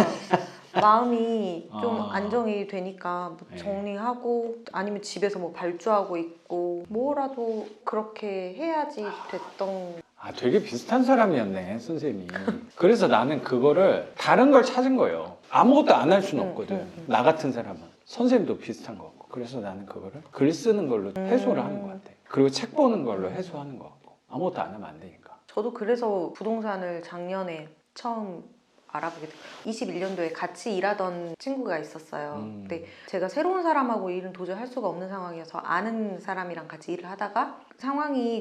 A: 마음이 좀 안정이 되니까 뭐
B: 네.
A: 정리하고 아니면 집에서 뭐 발주하고 있고 뭐라도 그렇게 해야지 됐던.
B: 되게 비슷한 사람이었네, 선생님이. 그래서 나는 그거를 다른 걸 찾은 거예요. 아무것도 안 할 수는 없거든. 나 같은 사람은. 선생님도 비슷한 거 같고. 그래서 나는 그거를 글 쓰는 걸로 해소를 하는 것 같아. 그리고 책 보는 걸로 해소하는 것 같고. 아무것도 안 하면 안 되니까.
A: 저도 그래서 부동산을 작년에 처음 알아보게 됐어요. 21년도에 같이 일하던 친구가 있었어요. 근데 제가 새로운 사람하고 일은 도저히 할 수가 없는 상황이어서 아는 사람이랑 같이 일을 하다가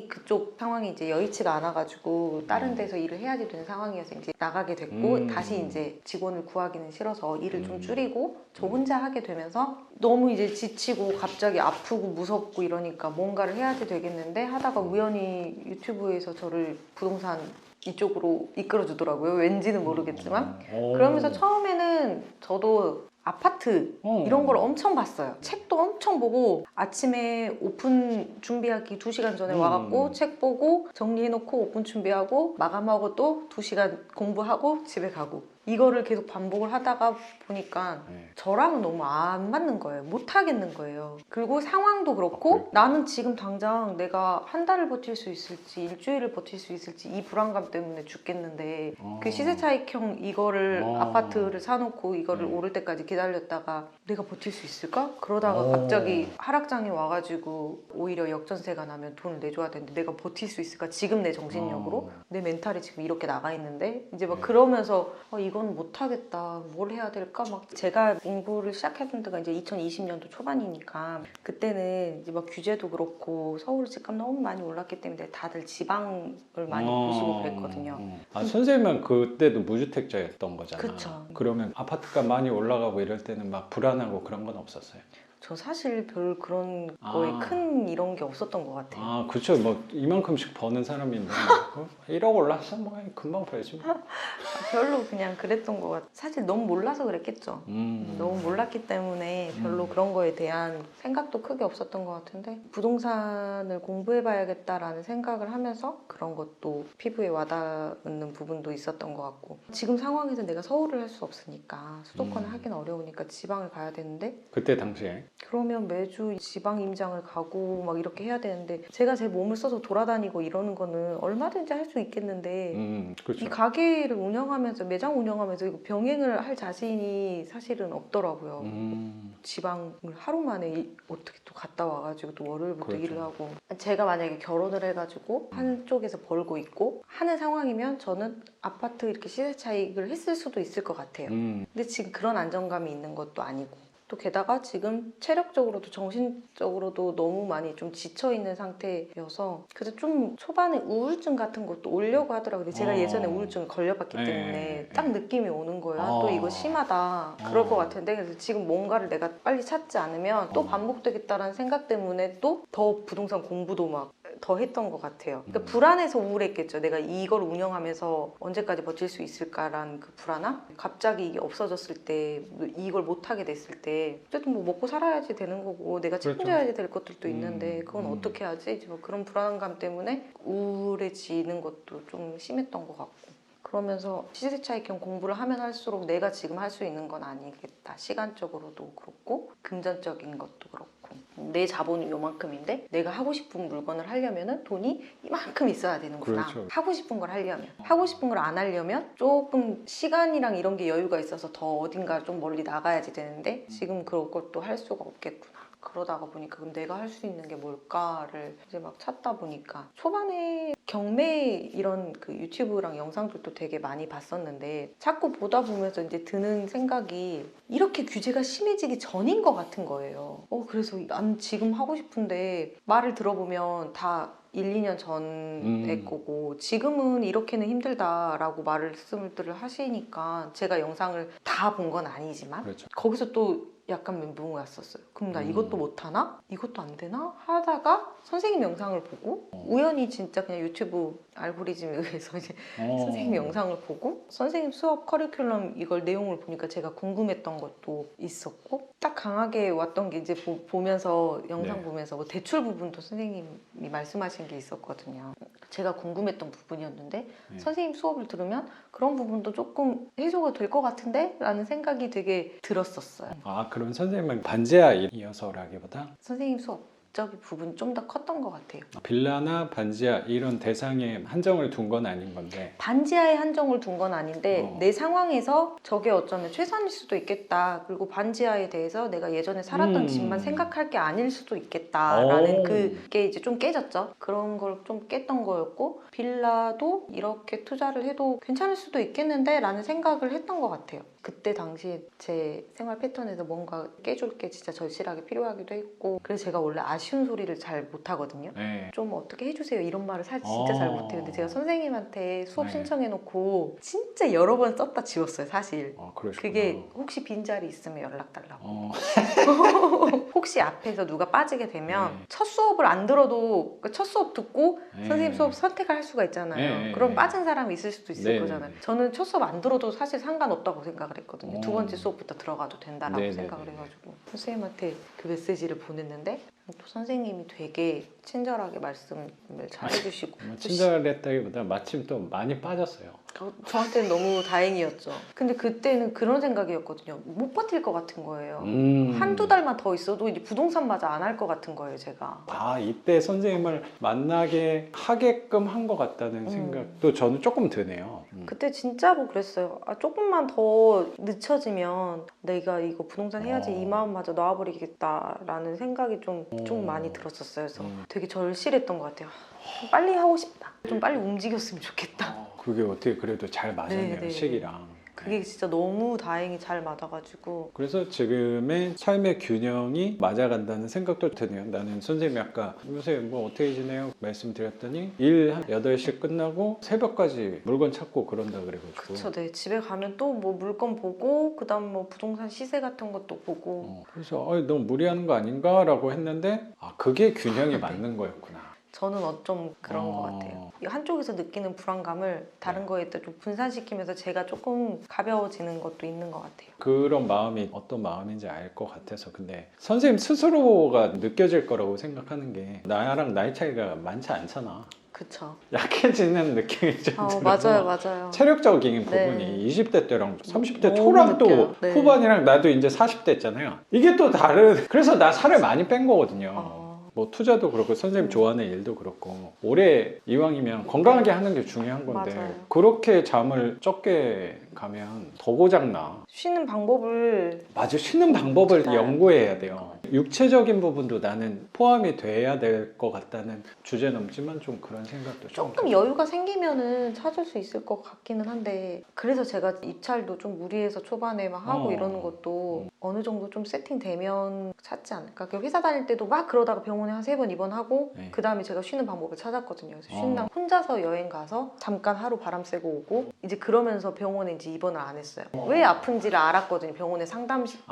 A: 그쪽 상황이 이제 여의치가 않아가지고 다른 데서 일을 해야지 되는 상황이어서 이제 나가게 됐고 다시 이제 직원을 구하기는 싫어서 일을 좀 줄이고 저 혼자 하게 되면서 너무 이제 지치고 갑자기 아프고 무섭고 이러니까 뭔가를 해야지 되겠는데 하다가 우연히 유튜브에서 저를 부동산 이쪽으로 이끌어주더라고요. 왠지는 모르겠지만. 그러면서 처음에는 저도 아파트 이런 걸 엄청 봤어요. 책도 엄청 보고 아침에 오픈 준비하기 2시간 전에 와갖고 책 보고 정리해놓고 오픈 준비하고 마감하고 또 2시간 공부하고 집에 가고 이거를 계속 반복을 하다가 보니까
B: 네.
A: 저랑은 너무 안 맞는 거예요. 못 하겠는 거예요. 그리고 상황도 그렇고
B: 그렇구나.
A: 나는 지금 당장 내가 한 달을 버틸 수 있을지 일주일을 버틸 수 있을지 이 불안감 때문에 죽겠는데 그 시세 차익형 이거를 아파트를 사놓고 이거를
B: 네.
A: 오를 때까지 기다렸다가 내가 버틸 수 있을까? 그러다가
B: 오.
A: 갑자기 하락장이 와가지고 오히려 역전세가 나면 돈을 내줘야 되는데 내가 버틸 수 있을까? 지금 내 정신력으로 내 멘탈이 지금 이렇게 나가 있는데 이제 막
B: 네.
A: 그러면서 이건 못하겠다. 뭘 해야 될까? 막 제가 공부를 시작했던 때가 이제 2020년도 초반이니까 그때는 이제 막 규제도 그렇고 서울 집값 너무 많이 올랐기 때문에 다들 지방을 많이 보시고 그랬거든요.
B: 선생님은 그때도 무주택자였던 거잖아.
A: 그쵸.
B: 그러면 아파트값 많이 올라가고 이럴 때는 막 불안하고 그런 건 없었어요?
A: 저 사실 별 그런 거에 큰 이런 게 없었던 것 같아요.
B: 아, 그쵸. 뭐 이만큼씩 버는 사람인데 1억 올랐어? 뭐 금방 벌지 뭐.
A: 별로 그냥 그랬던 것 같아요. 사실 너무 몰라서 그랬겠죠. 너무 몰랐기 때문에 별로 그런 거에 대한 생각도 크게 없었던 것 같은데 부동산을 공부해봐야겠다라는 생각을 하면서 그런 것도 피부에 와닿는 부분도 있었던 것 같고 지금 상황에서 내가 서울을 할 수 없으니까 수도권을 하기는 어려우니까 지방을 가야 되는데
B: 그때 당시에
A: 그러면 매주 지방 임장을 가고 막 이렇게 해야 되는데 제가 제 몸을 써서 돌아다니고 이러는 거는 얼마든지 할 수 있겠는데
B: 그렇죠.
A: 이 가게를 운영하면서 매장 운영하면서 이거 병행을 할 자신이 사실은 없더라고요. 지방을 하루 만에 어떻게 또 갔다 와가지고 또 월요일부터
B: 그렇죠.
A: 일을 하고 제가 만약에 결혼을 해가지고 한쪽에서 벌고 있고 하는 상황이면 저는 아파트 이렇게 시세 차익을 했을 수도 있을 것 같아요. 근데 지금 그런 안정감이 있는 것도 아니고 또 게다가 지금 체력적으로도 정신적으로도 너무 많이 좀 지쳐있는 상태여서 그래서 좀 초반에 우울증 같은 것도 오려고 하더라고요. 근데 제가 예전에 우울증을 걸려봤기 때문에 딱 느낌이 오는 거예요. 또 이거 심하다. 그럴 것 같은데 그래서 지금 뭔가를 내가 빨리 찾지 않으면 또 반복되겠다라는 생각 때문에 또 더 부동산 공부도 막 더 했던 것 같아요. 그러니까 불안해서 우울했겠죠. 내가 이걸 운영하면서 언제까지 버틸 수 있을까라는 그 불안함? 갑자기 이게 없어졌을 때 이걸 못하게 됐을 때 어쨌든 뭐 먹고 살아야지 되는 거고 내가 책임져야지 될 것들도 있는데 그건 어떻게 하지? 이제 뭐 그런 불안감 때문에 우울해지는 것도 좀 심했던 것 같고 그러면서 시세 차익형 공부를 하면 할수록 내가 지금 할 수 있는 건 아니겠다. 시간적으로도 그렇고 금전적인 것도 그렇고 내 자본은 요만큼인데 내가 하고 싶은 물건을 하려면 돈이 이만큼 있어야 되는구나.
B: 그렇죠.
A: 하고 싶은 걸 하려면 하고 싶은 걸 안 하려면 조금 시간이랑 이런 게 여유가 있어서 더 어딘가 좀 멀리 나가야지 되는데 지금 그런 것도 할 수가 없겠구나. 그러다가 보니까 그럼 내가 할 수 있는 게 뭘까를 이제 막 찾다 보니까 초반에 경매 이런 그 유튜브랑 영상들도 되게 많이 봤었는데 자꾸 보다 보면서 이제 드는 생각이 이렇게 규제가 심해지기 전인 것 같은 거예요. 그래서 난 지금 하고 싶은데 말을 들어보면 다 1, 2년 전의 거고 지금은 이렇게는 힘들다라고 말씀을 하시니까 제가 영상을 다 본 건 아니지만
B: 그렇죠.
A: 거기서 또 약간 멘붕이 왔었어요. 그럼 나 이것도 못하나? 이것도 안 되나? 하다가 선생님 영상을 보고 우연히 진짜 그냥 유튜브 알고리즘에 의해서 이제 선생님 영상을 보고 선생님 수업 커리큘럼 이걸 내용을 보니까 제가 궁금했던 것도 있었고 딱 강하게 왔던 게 이제 보면서 영상 보면서 뭐 대출 부분도 선생님이 말씀하신 게 있었거든요. 제가 궁금했던 부분이었는데 선생님 수업을 들으면 그런 부분도 조금 해소가 될 것 같은데? 라는 생각이 되게 들었었어요.
B: 그럼 선생님은 반지하이어서라기보다
A: 선생님 수업적인 부분이 좀 더 컸던 것 같아요.
B: 빌라나 반지하 이런 대상에 한정을 둔 건 아닌 건데
A: 반지하에 한정을 둔 건 아닌데 내 상황에서 저게 어쩌면 최선일 수도 있겠다. 그리고 반지하에 대해서 내가 예전에 살았던 집만 생각할 게 아닐 수도 있겠다라는 그게 이제 좀 깨졌죠. 그런 걸 좀 깼던 거였고 빌라도 이렇게 투자를 해도 괜찮을 수도 있겠는데 라는 생각을 했던 것 같아요. 그때 당시 제 생활 패턴에서 뭔가 깨줄 게 진짜 절실하게 필요하기도 했고 그래서 제가 원래 아쉬운 소리를 잘 못하거든요. 좀 어떻게 해주세요 이런 말을 사실 진짜 잘 못해요. 근데 제가 선생님한테 수업 신청해놓고 진짜 여러 번 썼다 지웠어요 사실. 그게 혹시 빈자리 있으면 연락 달라고. 혹시 앞에서 누가 빠지게 되면 첫 수업을 안 들어도 첫 수업 듣고 선생님 수업 선택을 할 수가 있잖아요. 그럼 빠진 사람이 있을 수도 있을 거잖아요. 저는 첫 수업 안 들어도 사실 상관없다고 생각을 했거든요. 두 번째 수업부터 들어가도 된다라고 생각을 해가지고 선생님한테 그 메시지를 보냈는데 또 선생님이 되게 친절하게 말씀을 잘 해주시고
B: 친절했다기보다 마침 또 많이 빠졌어요.
A: 저한테는 너무 다행이었죠. 근데 그때는 그런 생각이었거든요. 못 버틸 것 같은 거예요. 한두 달만 더 있어도 이제 부동산 마저 안 할 것 같은 거예요, 제가.
B: 아, 이때 선생님을 만나게 하게끔 한 것 같다는 생각도 저는 조금 드네요.
A: 그때 진짜로 그랬어요. 아, 조금만 더 늦춰지면 내가 이거 부동산 해야지 이 마음마저 놔버리겠다라는 생각이 좀 많이 들었었어요. 그래서 되게 절실했던 것 같아요. 좀 빨리 하고 싶다. 좀 빨리 움직였으면 좋겠다.
B: 그게 어떻게 그래도 잘 맞았네요,
A: 네.
B: 시기랑.
A: 그게 진짜 너무 다행히 잘 맞아가지고.
B: 그래서 지금의 삶의 균형이 맞아간다는 생각도 드네요. 나는 선생님이 아까 요새 뭐 어떻게 지내요? 말씀드렸더니 일 한 8시 끝나고 새벽까지 물건 찾고 그런다 그래가지고.
A: 그쵸, 네. 집에 가면 또 뭐 물건 보고 그다음 뭐 부동산 시세 같은 것도 보고.
B: 그래서 너무 무리하는 거 아닌가? 라고 했는데 그게 균형이 맞는 거였구나.
A: 저는 어쩜 그런 것 같아요. 한쪽에서 느끼는 불안감을 다른 거에 좀 분산시키면서 제가 조금 가벼워지는 것도 있는 것 같아요.
B: 그런 마음이 어떤 마음인지 알 것 같아서. 근데 선생님 스스로가 느껴질 거라고 생각하는 게 나랑 나이 차이가 많지 않잖아.
A: 그쵸.
B: 약해지는 느낌이 좀 들어서
A: 맞아요.
B: 체력적인 부분이
A: 네.
B: 20대 때랑 30대
A: 너무
B: 초랑 또
A: 느껴요. 네.
B: 후반이랑 나도 이제 40대잖아요. 이게 또 다른. 그래서 나 살을 많이 뺀 거거든요. 뭐 투자도 그렇고 선생님 좋아하는 일도 그렇고 올해 이왕이면 건강하게 하는 게 중요한 건데
A: 맞아요.
B: 그렇게 잠을 적게 가면 더 고장나.
A: 쉬는 방법을
B: 맞아, 쉬는 방법을
A: 진짜
B: 연구해야 돼요. 육체적인 부분도 나는 포함이 돼야 될 것 같다는 주제 넘지만 좀 그런 생각도
A: 조금 여유가 생기면은 찾을 수 있을 것 같기는 한데 그래서 제가 입찰도 좀 무리해서 초반에 막 하고 이러는 것도 어느 정도 좀 세팅되면 찾지 않을까. 회사 다닐 때도 막 그러다가 병원에 한 3번 입원하고
B: 네.
A: 그 다음에 제가 쉬는 방법을 찾았거든요. 그래서 쉬는 날 혼자서 여행 가서 잠깐 하루 바람 쐬고 오고 이제 그러면서 병원에 이제 입원을 안 했어요. 왜 아픈지를 알았거든요. 병원에 상담식도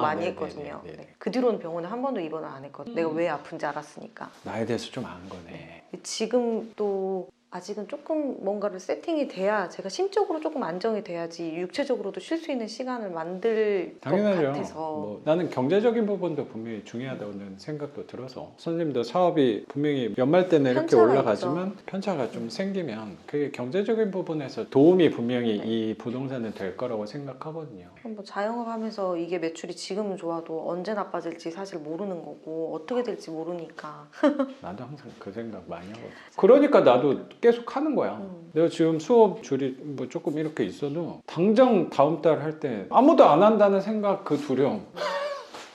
A: 많이 했거든요.
B: 네네네.
A: 네. 그 뒤로는 병원에 한 번도 입원을 안 했거든요. 내가 왜 아픈지 알았으니까.
B: 나에 대해서 좀 아는 거네.
A: 지금 또 아직은 조금 뭔가를 세팅이 돼야 제가 심적으로 조금 안정이 돼야지 육체적으로도 쉴 수 있는 시간을 만들
B: 당연하죠.
A: 것 같아서.
B: 뭐 나는 경제적인 부분도 분명히 중요하다는 생각도 들어서 선생님도 사업이 분명히 연말 때는 이렇게
A: 편차가
B: 올라가지만
A: 있죠.
B: 편차가 좀 생기면 그게 경제적인 부분에서 도움이 분명히 이 부동산은 될 거라고 생각하거든요.
A: 뭐 자영업하면서 이게 매출이 지금은 좋아도 언제 나빠질지 사실 모르는 거고 어떻게 될지 모르니까.
B: 나도 항상 그 생각 많이 하거든. 그러니까 나도 계속 하는 거야. 내가 지금 수업 줄이 뭐 조금 이렇게 있어도 당장 다음 달 할 때 아무도 안 한다는 생각, 그 두려움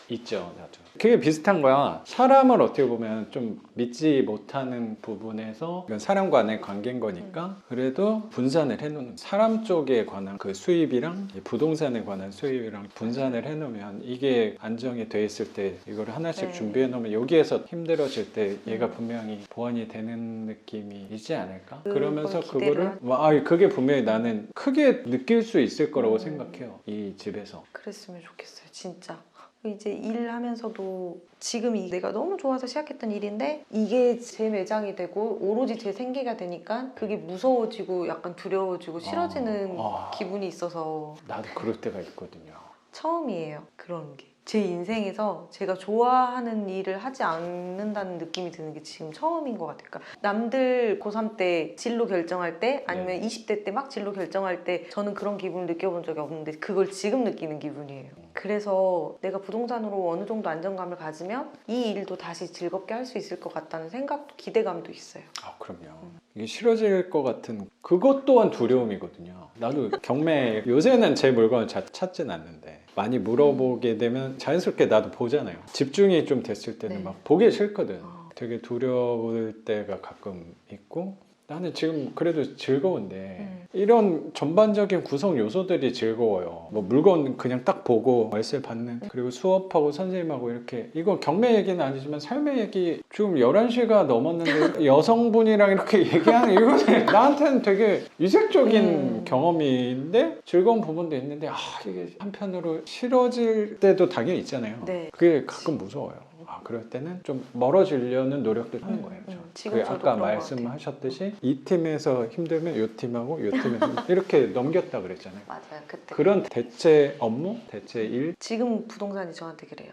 B: 있죠, 나도. 그게 비슷한 거야. 사람을 어떻게 보면 좀 믿지 못하는 부분에서 이건 사람과의 관계인 거니까 그래도 분산을 해놓는, 사람 쪽에 관한 그 수입이랑 부동산에 관한 수입이랑 분산을 해놓으면 이게 안정이 돼 있을 때 이걸 하나씩
A: 네.
B: 준비해 놓으면 여기에서 힘들어질 때 얘가 분명히 보완이 되는 느낌이 있지 않을까? 그러면서
A: 기대를
B: 그거를 그게 분명히 나는 크게 느낄 수 있을 거라고 생각해요, 이 집에서.
A: 그랬으면 좋겠어요, 진짜. 이제 일하면서도 지금 내가 너무 좋아서 시작했던 일인데 이게 제 매장이 되고 오로지 제 생계가 되니까 그게 무서워지고 약간 두려워지고 싫어지는 기분이 있어서
B: 나도 그럴 때가 있거든요.
A: 처음이에요, 그런 게. 제 인생에서 제가 좋아하는 일을 하지 않는다는 느낌이 드는 게 지금 처음인 것 같아요. 그러니까 남들 고3 때 진로 결정할 때 아니면 20대 때 막 진로 결정할 때 저는 그런 기분을 느껴본 적이 없는데 그걸 지금 느끼는 기분이에요. 그래서 내가 부동산으로 어느 정도 안정감을 가지면 이 일도 다시 즐겁게 할 수 있을 것 같다는 생각도 기대감도 있어요.
B: 그럼요. 이게 싫어질 것 같은 그것 또한 두려움이거든요. 나도 경매 요새는 제 물건을 잘 찾진 않는데 많이 물어보게 되면 자연스럽게 나도 보잖아요. 집중이 좀 됐을 때는 막 보기 싫거든. 되게 두려울 때가 가끔 있고 나는 지금 그래도 즐거운데 이런 전반적인 구성 요소들이 즐거워요. 뭐 물건 그냥 딱 보고 월세 받는, 그리고 수업하고 선생님하고 이렇게, 이거 경매 얘기는 아니지만 삶의 얘기. 지금 11시가 넘었는데 여성분이랑 이렇게 얘기하는 이거는 나한테는 되게 이색적인 경험인데 즐거운 부분도 있는데 이게 한편으로 싫어질 때도 당연히 있잖아요.
A: 네.
B: 그게 가끔 무서워요. 그럴 때는 좀 멀어지려는 노력들 하는 거예요.
A: 지금 저도
B: 아까
A: 그런 것
B: 말씀하셨듯이 이 팀에서 힘들면 이 팀하고 이 팀에서 이렇게 넘겼다 그랬잖아요.
A: 맞아요. 그때
B: 그런 대체 업무, 대체 일.
A: 지금 부동산이 저한테 그래요.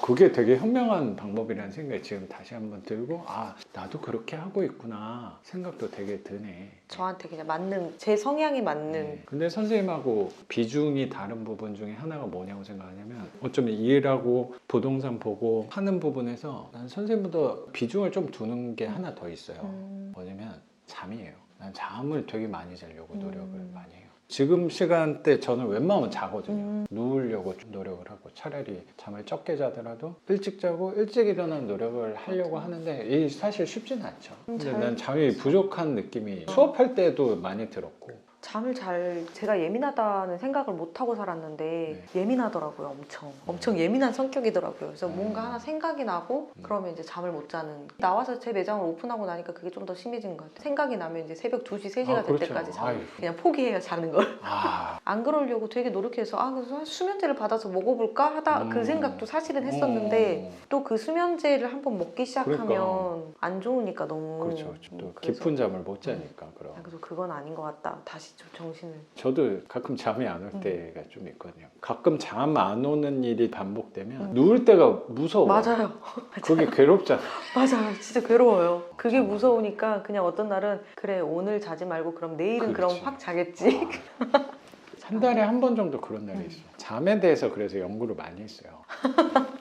B: 그게 되게 현명한 방법이라는 생각이 지금 다시 한번 들고, 나도 그렇게 하고 있구나 생각도 되게 드네.
A: 저한테 그냥 맞는, 제 성향에 맞는.
B: 네. 근데 선생님하고 비중이 다른 부분 중에 하나가 뭐냐고 생각하냐면, 어쩌면 일하고 부동산 보고 하는 부분에서 난 선생님보다 비중을 좀 두는 게 하나 더 있어요. 뭐냐면 잠이에요. 난 잠을 되게 많이 자려고 노력을 많이 해요. 지금 시간대 저는 웬만하면 자거든요. 누우려고 좀 노력을 하고, 차라리 잠을 적게 자더라도 일찍 자고 일찍 일어나는 노력을 하려고 하는데 이게 사실 쉽지는 않죠. 근데 난 잠이 부족한 느낌이 수업할 때도 많이 들었고.
A: 잠을 제가 예민하다는 생각을 못 하고 살았는데 예민하더라고요. 엄청 예민한 성격이더라고요. 그래서 뭔가 하나 생각이 나고 그러면 이제 잠을 못 자는. 나와서 제 매장을 오픈하고 나니까 그게 좀 더 심해진 것 같아요. 생각이 나면 이제 새벽 2시, 3시가 될
B: 그렇죠.
A: 때까지 그냥 포기해요, 자는 걸. 안 그러려고 되게 노력해서 그래서 수면제를 받아서 먹어볼까 하다 그 생각도 사실은 했었는데 또 그 수면제를 한번 먹기 시작하면
B: 그러니까.
A: 안 좋으니까 너무.
B: 그렇죠. 또 깊은 잠을 못 자니까. 그럼.
A: 그래서 그건 아닌 것 같다. 다시 좀 정신을.
B: 저도 가끔 잠이 안 올 때가 좀 있거든요. 가끔 잠 안 오는 일이 반복되면 누울 때가 무서워.
A: 맞아요.
B: 그게 괴롭잖아.
A: 맞아요. 진짜 괴로워요. 그게 무서우니까 그냥 어떤 날은 그래 오늘 자지 말고 그럼 내일은 그럼
B: 그렇지.
A: 확 자겠지.
B: 한 달에 한 번 정도 그런 날이 있어요. 잠에 대해서 그래서 연구를 많이 했어요.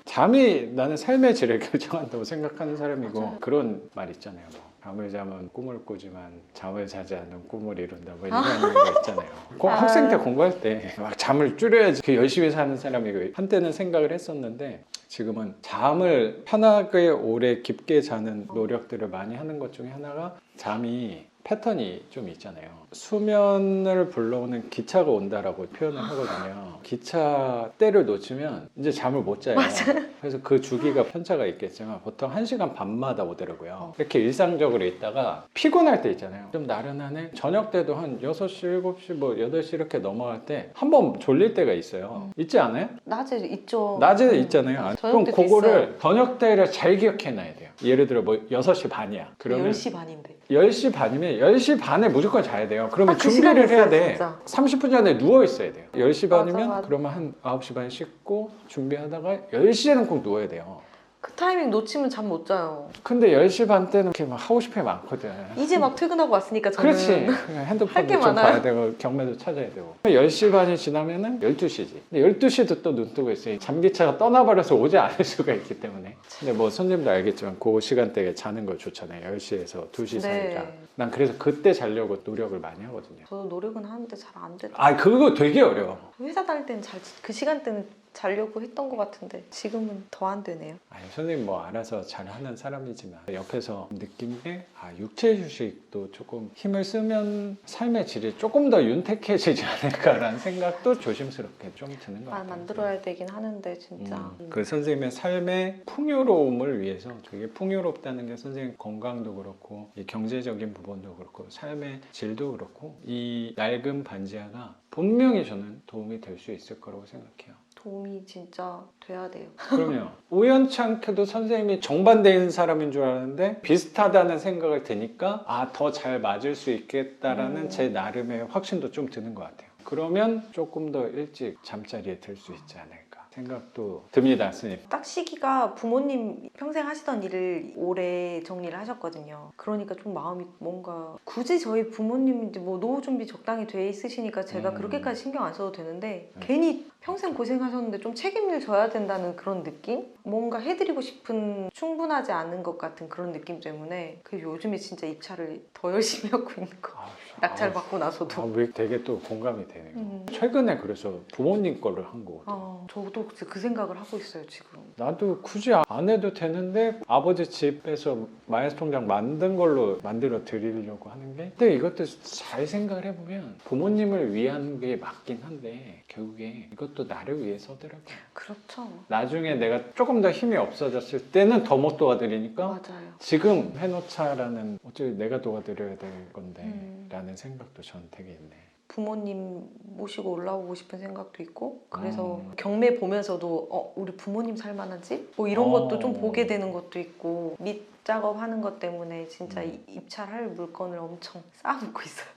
B: 잠이 나는 삶의 질을 결정한다고 생각하는 사람이고, 맞아요. 그런 말 있잖아요. 잠을 자면 꿈을 꾸지만 잠을 자지 않는 꿈을 이룬다, 뭐 이런 거 있잖아요. 학생 때 공부할 때 막 잠을 줄여야지 열심히 사는 사람이고, 한때는 생각을 했었는데 지금은 잠을 편하게 오래 깊게 자는 노력들을 많이 하는 것 중에 하나가, 잠이 패턴이 좀 있잖아요. 수면을 불러오는 기차가 온다라고 표현을 하거든요. 기차 때를 놓치면 이제 잠을 못 자요.
A: 맞아요.
B: 그래서 그 주기가 편차가 있겠지만 보통 1시간 반마다 오더라고요. 이렇게 일상적으로 있다가 피곤할 때 있잖아요. 좀 나른하네. 저녁 때도 한 6시, 7시, 뭐 8시 이렇게 넘어갈 때 한 번 졸릴 때가 있어요. 있지 않아요?
A: 낮에 있죠.
B: 낮에 있잖아요. 그럼
A: 때도
B: 그거를
A: 있어요.
B: 저녁 때를 잘 기억해놔야 돼요. 예를 들어 뭐 6시 반이야. 그러면
A: 10시 반인데.
B: 10시 반이면 10시 반에 무조건 자야 돼요. 그러면
A: 그
B: 준비를
A: 시간에
B: 해야
A: 있어요,
B: 돼.
A: 진짜.
B: 30분 전에 누워 있어야 돼요. 10시 반이면
A: 맞아.
B: 그러면 한 9시 반에 씻고 준비하다가 10시에는 꼭 누워야 돼요.
A: 그 타이밍 놓치면 잠 못 자요.
B: 근데 10시 반 때는 이렇게 막 하고 싶은 게 많거든.
A: 이제 막 퇴근하고 왔으니까 저는.
B: 그렇지. 핸드폰도
A: 게
B: 좀
A: 많아요.
B: 봐야 되고 경매도 찾아야 되고. 10시 반이 지나면은 12시지. 근데 12시도 또 눈 뜨고 있어요. 잠기차가 떠나버려서 오지 않을 수가 있기 때문에. 근데 뭐 손님도 알겠지만 그 시간대에 자는 거 좋잖아요. 10시에서 2시 사이가. 난 그래서 그때 자려고 노력을 많이 하거든요.
A: 저도 노력은 하는데 잘 안 되더라고요.
B: 그거 되게 어려워.
A: 회사 다닐 때는 그 시간대는 자려고 했던 것 같은데 지금은 더 안 되네요.
B: 선생님 뭐 알아서 잘하는 사람이지만 옆에서 느낀 게 육체 휴식도 조금 힘을 쓰면 삶의 질이 조금 더 윤택해지지 않을까라는 생각도 조심스럽게 좀 드는 것 같아요.
A: 만들어야 되긴 하는데 진짜.
B: 그 선생님의 삶의 풍요로움을 위해서, 그게 풍요롭다는 게 선생님 건강도 그렇고 이 경제적인 부분도 그렇고 삶의 질도 그렇고 이 낡은 반지하가 분명히 저는 도움이 될 수 있을 거라고 생각해요.
A: 도움이 진짜 돼야 돼요.
B: 그럼요. 우연치 않게도 선생님이 정반대인 사람인 줄 알았는데 비슷하다는 생각을 드니까 더 잘 맞을 수 있겠다라는 제 나름의 확신도 좀 드는 것 같아요. 그러면 조금 더 일찍 잠자리에 들 수 있지 않을까 생각도 듭니다, 스님.
A: 딱 시기가 부모님 평생 하시던 일을 오래 정리를 하셨거든요. 그러니까 좀 마음이 뭔가 굳이 저희 부모님인데 뭐 노후 준비 적당히 돼 있으시니까 제가 그렇게까지 신경 안 써도 되는데 괜히 평생 고생하셨는데 좀 책임을 져야 된다는 그런 느낌? 뭔가 해드리고 싶은 충분하지 않은 것 같은 그런 느낌 때문에 요즘에 진짜 입찰을 더 열심히 하고 있는 거. 낙찰 받고 나서도.
B: 왜 되게 또 공감이 되네요. 최근에 그래서 부모님 거를 한 거거든요.
A: 저도 그 생각을 하고 있어요 지금.
B: 나도 굳이 안 해도 되는데 아버지 집에서 마이너스 통장 만든 걸로 만들어 드리려고 하는 게, 근데 이것도 잘 생각을 해보면 부모님을 위한 게 맞긴 한데 결국에 이것도 나를 위해서더라고요.
A: 그렇죠.
B: 나중에 내가 조금 더 힘이 없어졌을 때는 더 못 도와드리니까
A: 맞아요.
B: 지금 해놓자라는, 어차피 내가 도와드려야 될 건데 라는 생각도 저는 되게 있네.
A: 부모님 모시고 올라오고 싶은 생각도 있고 그래서 경매 보면서도 우리 부모님 살만하지? 뭐 이런 것도 좀 보게 되는 것도 있고 밑 작업하는 것 때문에 진짜 입찰할 물건을 엄청 쌓아놓고 있어요.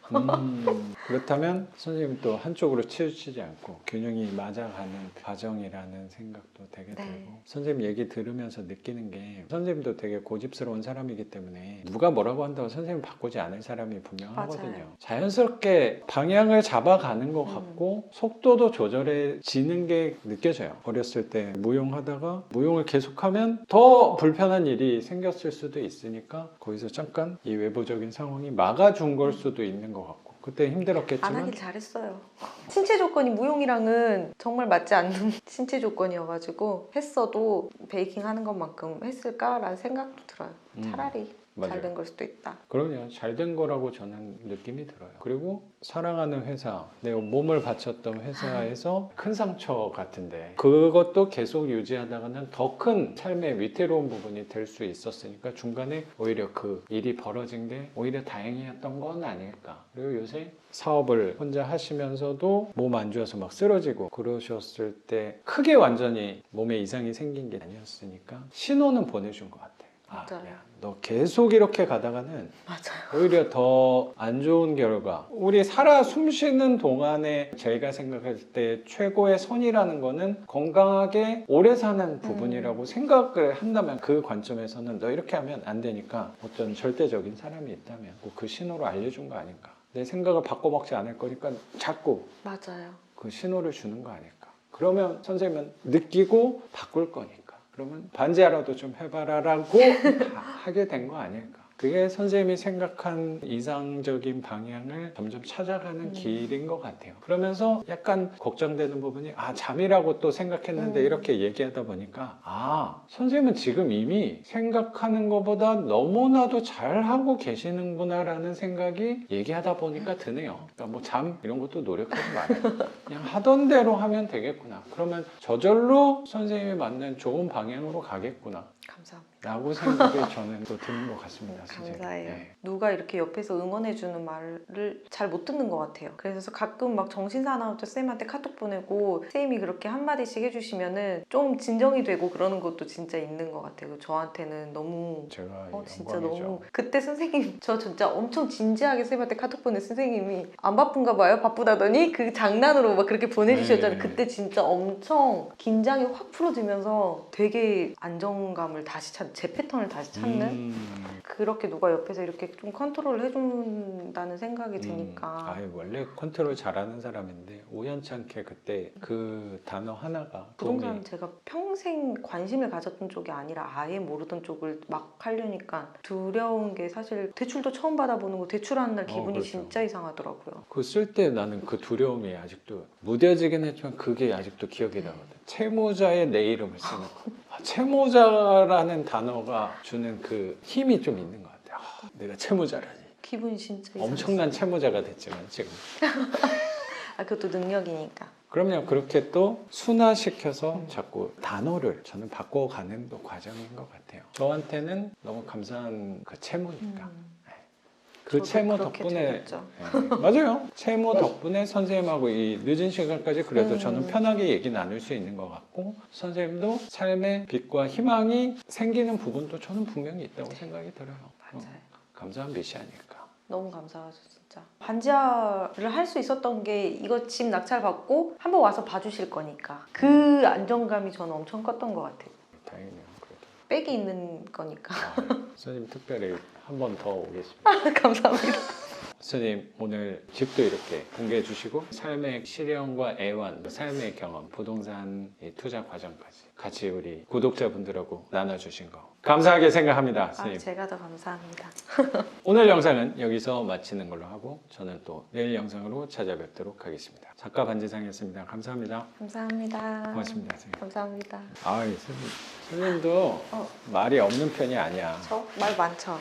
B: 그렇다면 선생님 또 한쪽으로 치우치지 않고 균형이 맞아가는 과정이라는 생각도 되게
A: 네.
B: 들고 선생님 얘기 들으면서 느끼는 게 선생님도 되게 고집스러운 사람이기 때문에 누가 뭐라고 한다고 선생님 바꾸지 않을 사람이 분명하거든요.
A: 맞아요.
B: 자연스럽게 방향을 잡아가는 것 같고 속도도 조절해지는 게 느껴져요. 어렸을 때 무용하다가 무용을 계속하면 더 불편한 일이 생겼을 수도 있으니까 거기서 잠깐 이 외부적인 상황이 막아준 걸 수도 있는 것 같고 그때
A: 안
B: 힘들었겠지만
A: 하길 잘했어요. 신체 조건이 무용이랑은 정말 맞지 않는 신체 조건이어가지고 했어도 베이킹 하는 것만큼 했을까라는 생각도 들어요. 차라리
B: 맞아요.
A: 잘 된 걸 수도 있다.
B: 그럼요. 잘 된 거라고 저는 느낌이 들어요. 그리고 사랑하는 회사, 내가 몸을 바쳤던 회사에서 큰 상처 같은데 그것도 계속 유지하다가는 더 큰 삶의 위태로운 부분이 될 수 있었으니까 중간에 오히려 그 일이 벌어진 게 오히려 다행이었던 건 아닐까. 그리고 요새 사업을 혼자 하시면서도 몸 안 좋아서 막 쓰러지고 그러셨을 때 크게 완전히 몸에 이상이 생긴 게 아니었으니까 신호는 보내준 것 같아요.
A: 맞아요.
B: 야, 너 계속 이렇게 가다가는
A: 맞아요.
B: 오히려 더 안 좋은 결과. 우리 살아 숨쉬는 동안에 저희가 생각할 때 최고의 선이라는 거는 건강하게 오래 사는 부분이라고 생각을 한다면 그 관점에서는 너 이렇게 하면 안 되니까 어떤 절대적인 사람이 있다면 그 신호를 알려준 거 아닐까. 내 생각을 바꿔먹지 않을 거니까 자꾸
A: 맞아요.
B: 그 신호를 주는 거 아닐까. 그러면 선생님은 느끼고 바꿀 거니까. 그러면 반지하라도 좀 해봐라라고 하게 된 거 아닐까. 그게 선생님이 생각한 이상적인 방향을 점점 찾아가는 길인 것 같아요. 그러면서 약간 걱정되는 부분이 잠이라고 또 생각했는데 이렇게 얘기하다 보니까 선생님은 지금 이미 생각하는 것보다 너무나도 잘하고 계시는구나라는 생각이 얘기하다 보니까 드네요. 그러니까 뭐 잠 이런 것도 노력하지 말아요. 그냥 하던 대로 하면 되겠구나. 그러면 저절로 선생님이 맞는 좋은 방향으로 가겠구나.
A: 감사합니다.
B: 라고 생각이 저는 또 드는 것 같습니다. 선생님.
A: 감사해요.
B: 네.
A: 누가 이렇게 옆에서 응원해주는 말을 잘 못 듣는 것 같아요. 그래서 가끔 막 정신사나운서 쌤한테 카톡 보내고 쌤이 그렇게 한마디씩 해주시면은 좀 진정이 되고 그러는 것도 진짜 있는 것 같아요. 저한테는 너무
B: 제가
A: 진짜
B: 영광이죠.
A: 너무 그때 선생님 저 진짜 엄청 진지하게 쌤한테 카톡 보낸 선생님이 안 바쁜가 봐요 바쁘다더니 그 장난으로 막 그렇게 보내주셨잖아요.
B: 네.
A: 그때 진짜 엄청 긴장이 확 풀어지면서 되게 안정감을 다시 제 패턴을 다시 찾는 그렇게 누가 옆에서 이렇게 좀 컨트롤을 해준다는 생각이 드니까
B: 원래 컨트롤 잘하는 사람인데 우연찮게 그때 그 단어 하나가
A: 부동산
B: 도움이-
A: 제가 평생 관심을 가졌던 쪽이 아니라 아예 모르던 쪽을 막 하려니까 두려운 게 사실 대출도 처음 받아보는 거 대출하는 날 기분이
B: 그렇죠.
A: 진짜 이상하더라고요.
B: 그거 쓸 때 나는 그 두려움이 아직도 무뎌지긴 했지만 그게 아직도 기억이 나거든. 채무자의 내 이름을 쓰는 거. 채무자라는 단어가 주는 그 힘이 좀 있는 것 같아요. 내가 채무자라니.
A: 기분이 진짜 이상했어요.
B: 엄청난 채무자가 됐지만 지금.
A: 그것도 능력이니까.
B: 그럼요. 그렇게 또 순화시켜서 자꾸 단어를 저는 바꿔가는 또 과정인 것 같아요. 저한테는 너무 감사한 그 채무니까. 그
A: 저도
B: 채무
A: 그렇게
B: 덕분에
A: 되겠죠.
B: 맞아요. 채무 덕분에 선생님하고 이 늦은 시간까지 그래도 저는 편하게 얘기 나눌 수 있는 것 같고 선생님도 삶의 빛과 희망이 생기는 부분도 저는 분명히 있다고 생각이 들어요.
A: 맞아요.
B: 감사한 빛이 아닐까.
A: 너무 감사하죠 진짜. 반지하를 할 수 있었던 게 이거 집 낙찰 받고 한번 와서 봐주실 거니까 그 안정감이 저는 엄청 컸던 것 같아요.
B: 다행이네요. 그래도.
A: 백이 있는 거니까.
B: 선생님 특별히 한 번 더 오겠습니다.
A: 감사합니다.
B: 선생님 오늘 집도 이렇게 공개해 주시고 삶의 시련과 애환, 삶의 경험, 부동산 투자 과정까지 같이 우리 구독자분들하고 나눠주신 거 감사하게 생각합니다. 선생님.
A: 제가 더 감사합니다.
B: 오늘 영상은 여기서 마치는 걸로 하고 저는 또 내일 영상으로 찾아뵙도록 하겠습니다. 작가 반지상이었습니다. 감사합니다.
A: 감사합니다.
B: 고맙습니다. 선생님.
A: 감사합니다.
B: 선생님도 말이 없는 편이 아니야.
A: 저 말 많죠?